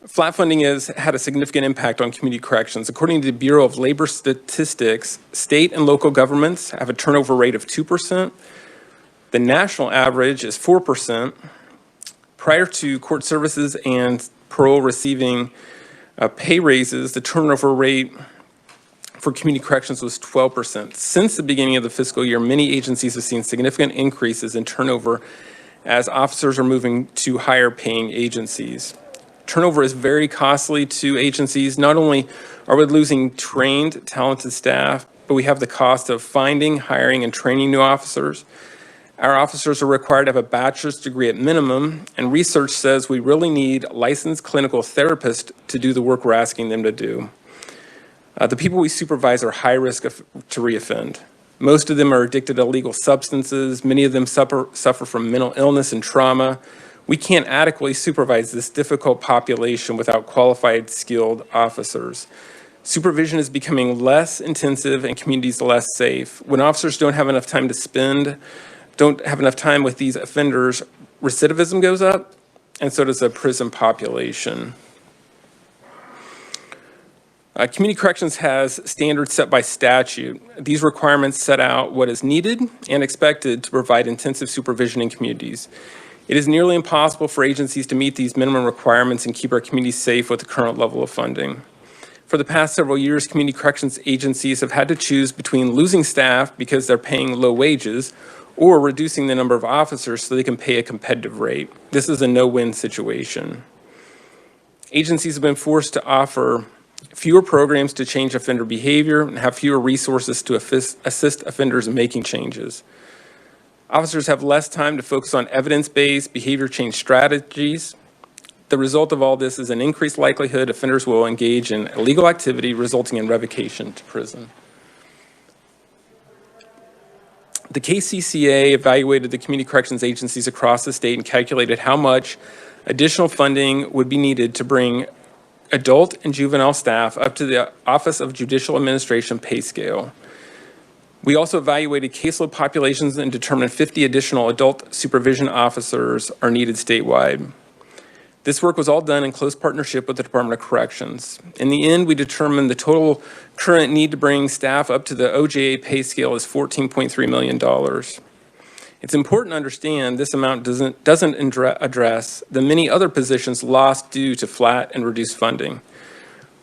Flat funding has had a significant impact on community corrections. According to the Bureau of Labor Statistics, state and local governments have a turnover rate of 2%. The national average is 4%. Prior to court services and parole receiving pay raises, the turnover rate for community corrections was 12%. Since the beginning of the fiscal year, many agencies have seen significant increases in turnover as officers are moving to higher paying agencies. Turnover is very costly to agencies. Not only are we losing trained, talented staff, but we have the cost of finding, hiring, and training new officers. Our officers are required to have a bachelor's degree at minimum, and research says we really need licensed clinical therapists to do the work we're asking them to do. The people we supervise are high risk to reoffend. Most of them are addicted to illegal substances. Many of them suffer from mental illness and trauma. We can't adequately supervise this difficult population without qualified, skilled officers. Supervision is becoming less intensive and communities less safe. When officers don't have enough time with these offenders, recidivism goes up, and so does the prison population. Community corrections has standards set by statute. These requirements set out what is needed and expected to provide intensive supervision in communities. It is nearly impossible for agencies to meet these minimum requirements and keep our communities safe with the current level of funding. For the past several years, community corrections agencies have had to choose between losing staff because they're paying low wages or reducing the number of officers so they can pay a competitive rate. This is a no-win situation. Agencies have been forced to offer fewer programs to change offender behavior and have fewer resources to assist offenders in making changes. Officers have less time to focus on evidence-based behavior change strategies. The result of all this is an increased likelihood offenders will engage in illegal activity, resulting in revocation to prison. The KCCA evaluated the community corrections agencies across the state and calculated how much additional funding would be needed to bring adult and juvenile staff up to the Office of Judicial Administration pay scale. We also evaluated caseload populations and determined 50 additional adult supervision officers are needed statewide. This work was all done in close partnership with the Department of Corrections. In the end, we determined the total current need to bring staff up to the OJA pay scale is $14.3 million. It's important to understand this amount doesn't address the many other positions lost due to flat and reduced funding.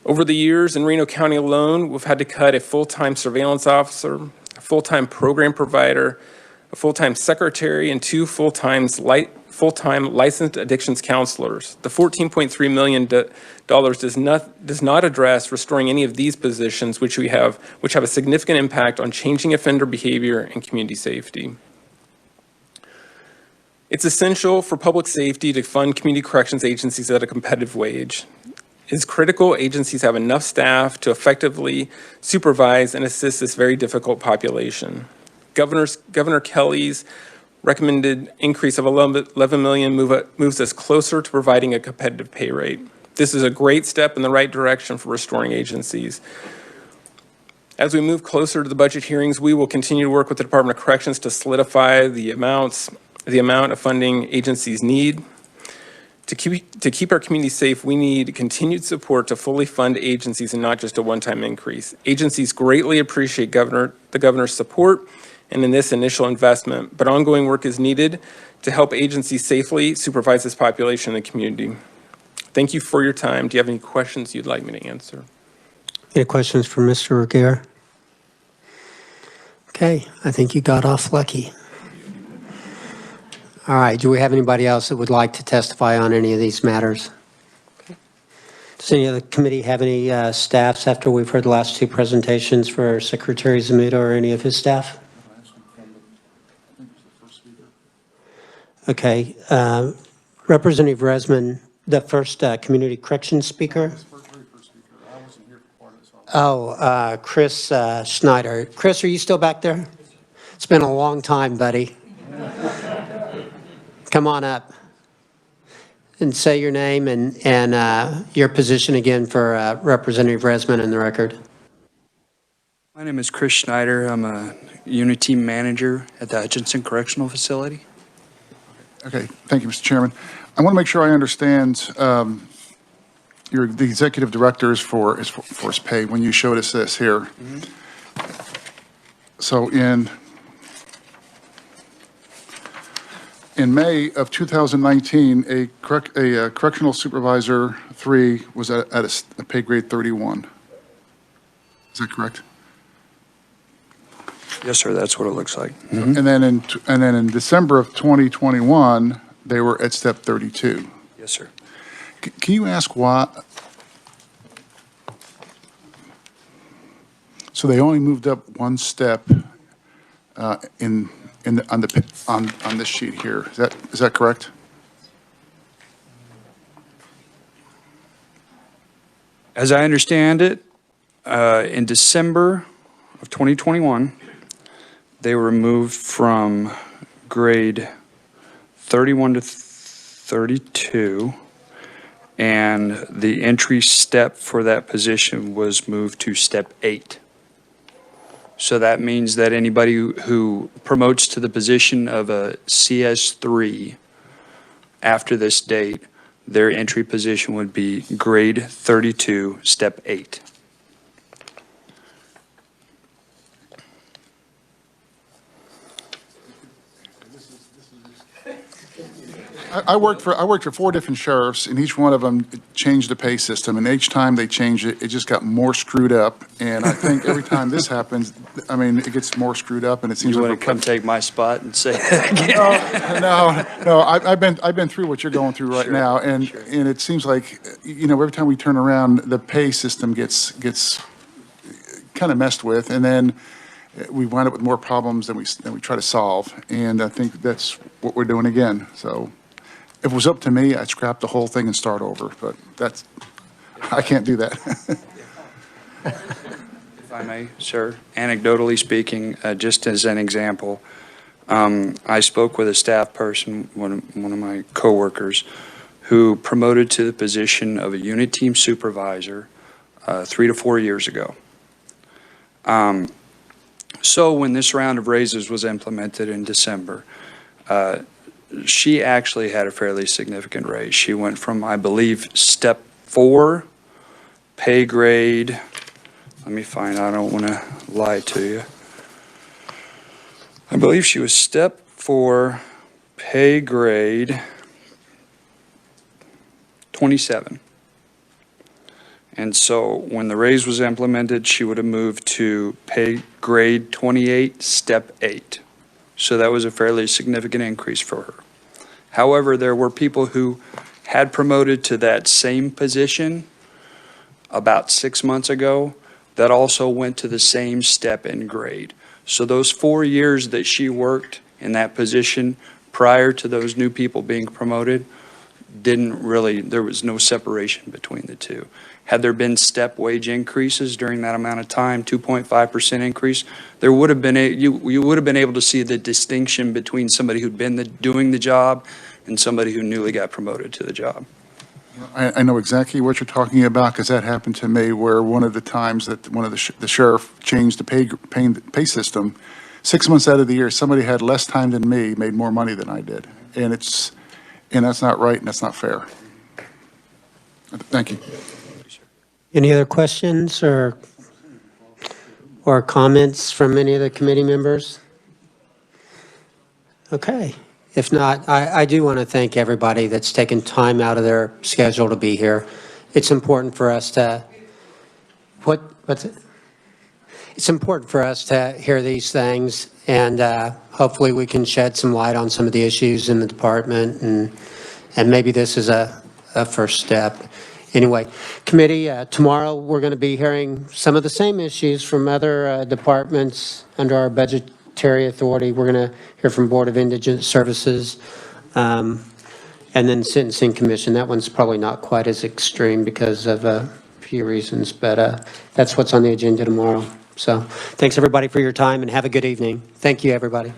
Over the years in Reno County alone, we've had to cut a full-time surveillance officer, a full-time program provider, a full-time secretary, and 2 full-time full-time licensed addictions counselors. The $14.3 million does not address restoring any of these positions, which have a significant impact on changing offender behavior and community safety. It's essential for public safety to fund community corrections agencies at a competitive wage. It's critical agencies have enough staff to effectively supervise and assist this very difficult population. Governor Kelly's recommended increase of $11 million moves us closer to providing a competitive pay rate. This is a great step in the right direction for restoring agencies. As we move closer to the budget hearings, we will continue to work with the Department of Corrections to solidify the amount of funding agencies need. To keep our community safe, we need continued support to fully fund agencies and not just a one-time increase. Agencies greatly appreciate the governor's support and in this initial investment, but ongoing work is needed to help agencies safely supervise this population in the community. Thank you for your time. Do you have any questions you'd like me to answer? Any questions for Mr. Regier? Okay, I think you got off lucky. All right, do we have anybody else that would like to testify on any of these matters? Okay. Does any other committee have any staffs after we've heard the last two presentations for Secretary Zamuda or any of his staff? Okay, Representative Resman, the first community corrections speaker. Oh, Chris Snyder. Chris, are you still back there? It's been a long time, buddy. Come on up and say your name and your position again for Representative Resman in the record. My name is Chris Snyder. I'm a unit team manager at the Hutchinson Correctional Facility. Okay, thank you, Mr. Chairman. I want to make sure I understand the executive directors for his pay when you showed us this here. Mm-hmm. So in May of 2019, a correctional supervisor 3 was at a pay grade 31. Is that correct? Yes, sir. That's what it looks like. Mm-hmm. And then in December of 2021, they were at step 32. Yes, sir. Can you ask why? So they only moved up one step on this sheet here. Is that correct? As I understand it, in December of 2021, they were moved from grade 31 to 32, and the entry step for that position was moved to step 8. So that means that anybody who promotes to the position of a CS3 after this date, their entry position would be grade 32, step 8. I worked for 4 different sheriffs, and each one of them changed the pay system, and each time they changed it, it just got more screwed up. And I think every time this happens, I mean, it gets more screwed up, and it seems You like want to come take my spot and say that again? No. I've been through what you're going through right now, and it seems like, you know, every time we turn around, the pay system gets kind of messed with, and then we wind up with more problems than we try to solve. And I think that's what we're doing again. So if it was up to me, I'd scrap the whole thing and start over, but I can't do that. If I may, sir, anecdotally speaking, just as an example, I spoke with a staff person, one of my coworkers, who promoted to the position of a unit team supervisor 3 to 4 years ago. So when this round of raises was implemented in December, she actually had a fairly significant raise. She went from, I believe, step 4, pay grade, let me find, I don't want to lie to you. I believe she was step 4, pay grade 27. And so when the raise was implemented, she would have moved to pay grade 28, step 8. So that was a fairly significant increase for her. However, there were people who had promoted to that same position about 6 months ago that also went to the same step and grade. So those 4 years that she worked in that position prior to those new people being promoted, there was no separation between the two. Had there been step wage increases during that amount of time, 2.5% increase, there would have been you would have been able to see the distinction between somebody who'd been doing the job and somebody who newly got promoted to the job. I know exactly what you're talking about, because that happened to me, where one of the times that one of the sheriff changed the pay system, 6 months out of the year, somebody had less time than me, made more money than I did. And that's not right, and that's not fair. Thank you. Any other questions or comments from any of the committee members? Okay. If not, I do want to thank everybody that's taken time out of their schedule to be here. It's important for us to, what's it? It's important for us to hear these things, and hopefully we can shed some light on some of the issues in the department, and maybe this is a first step. Anyway, committee, tomorrow we're going to be hearing some of the same issues from other departments under our budgetary authority. We're going to hear from Board of Indigent Services, and then Sentencing Commission. That one's probably not quite as extreme because of a few reasons, but that's what's on the agenda tomorrow. So thanks everybody for your time, and have a good evening. Thank you, everybody.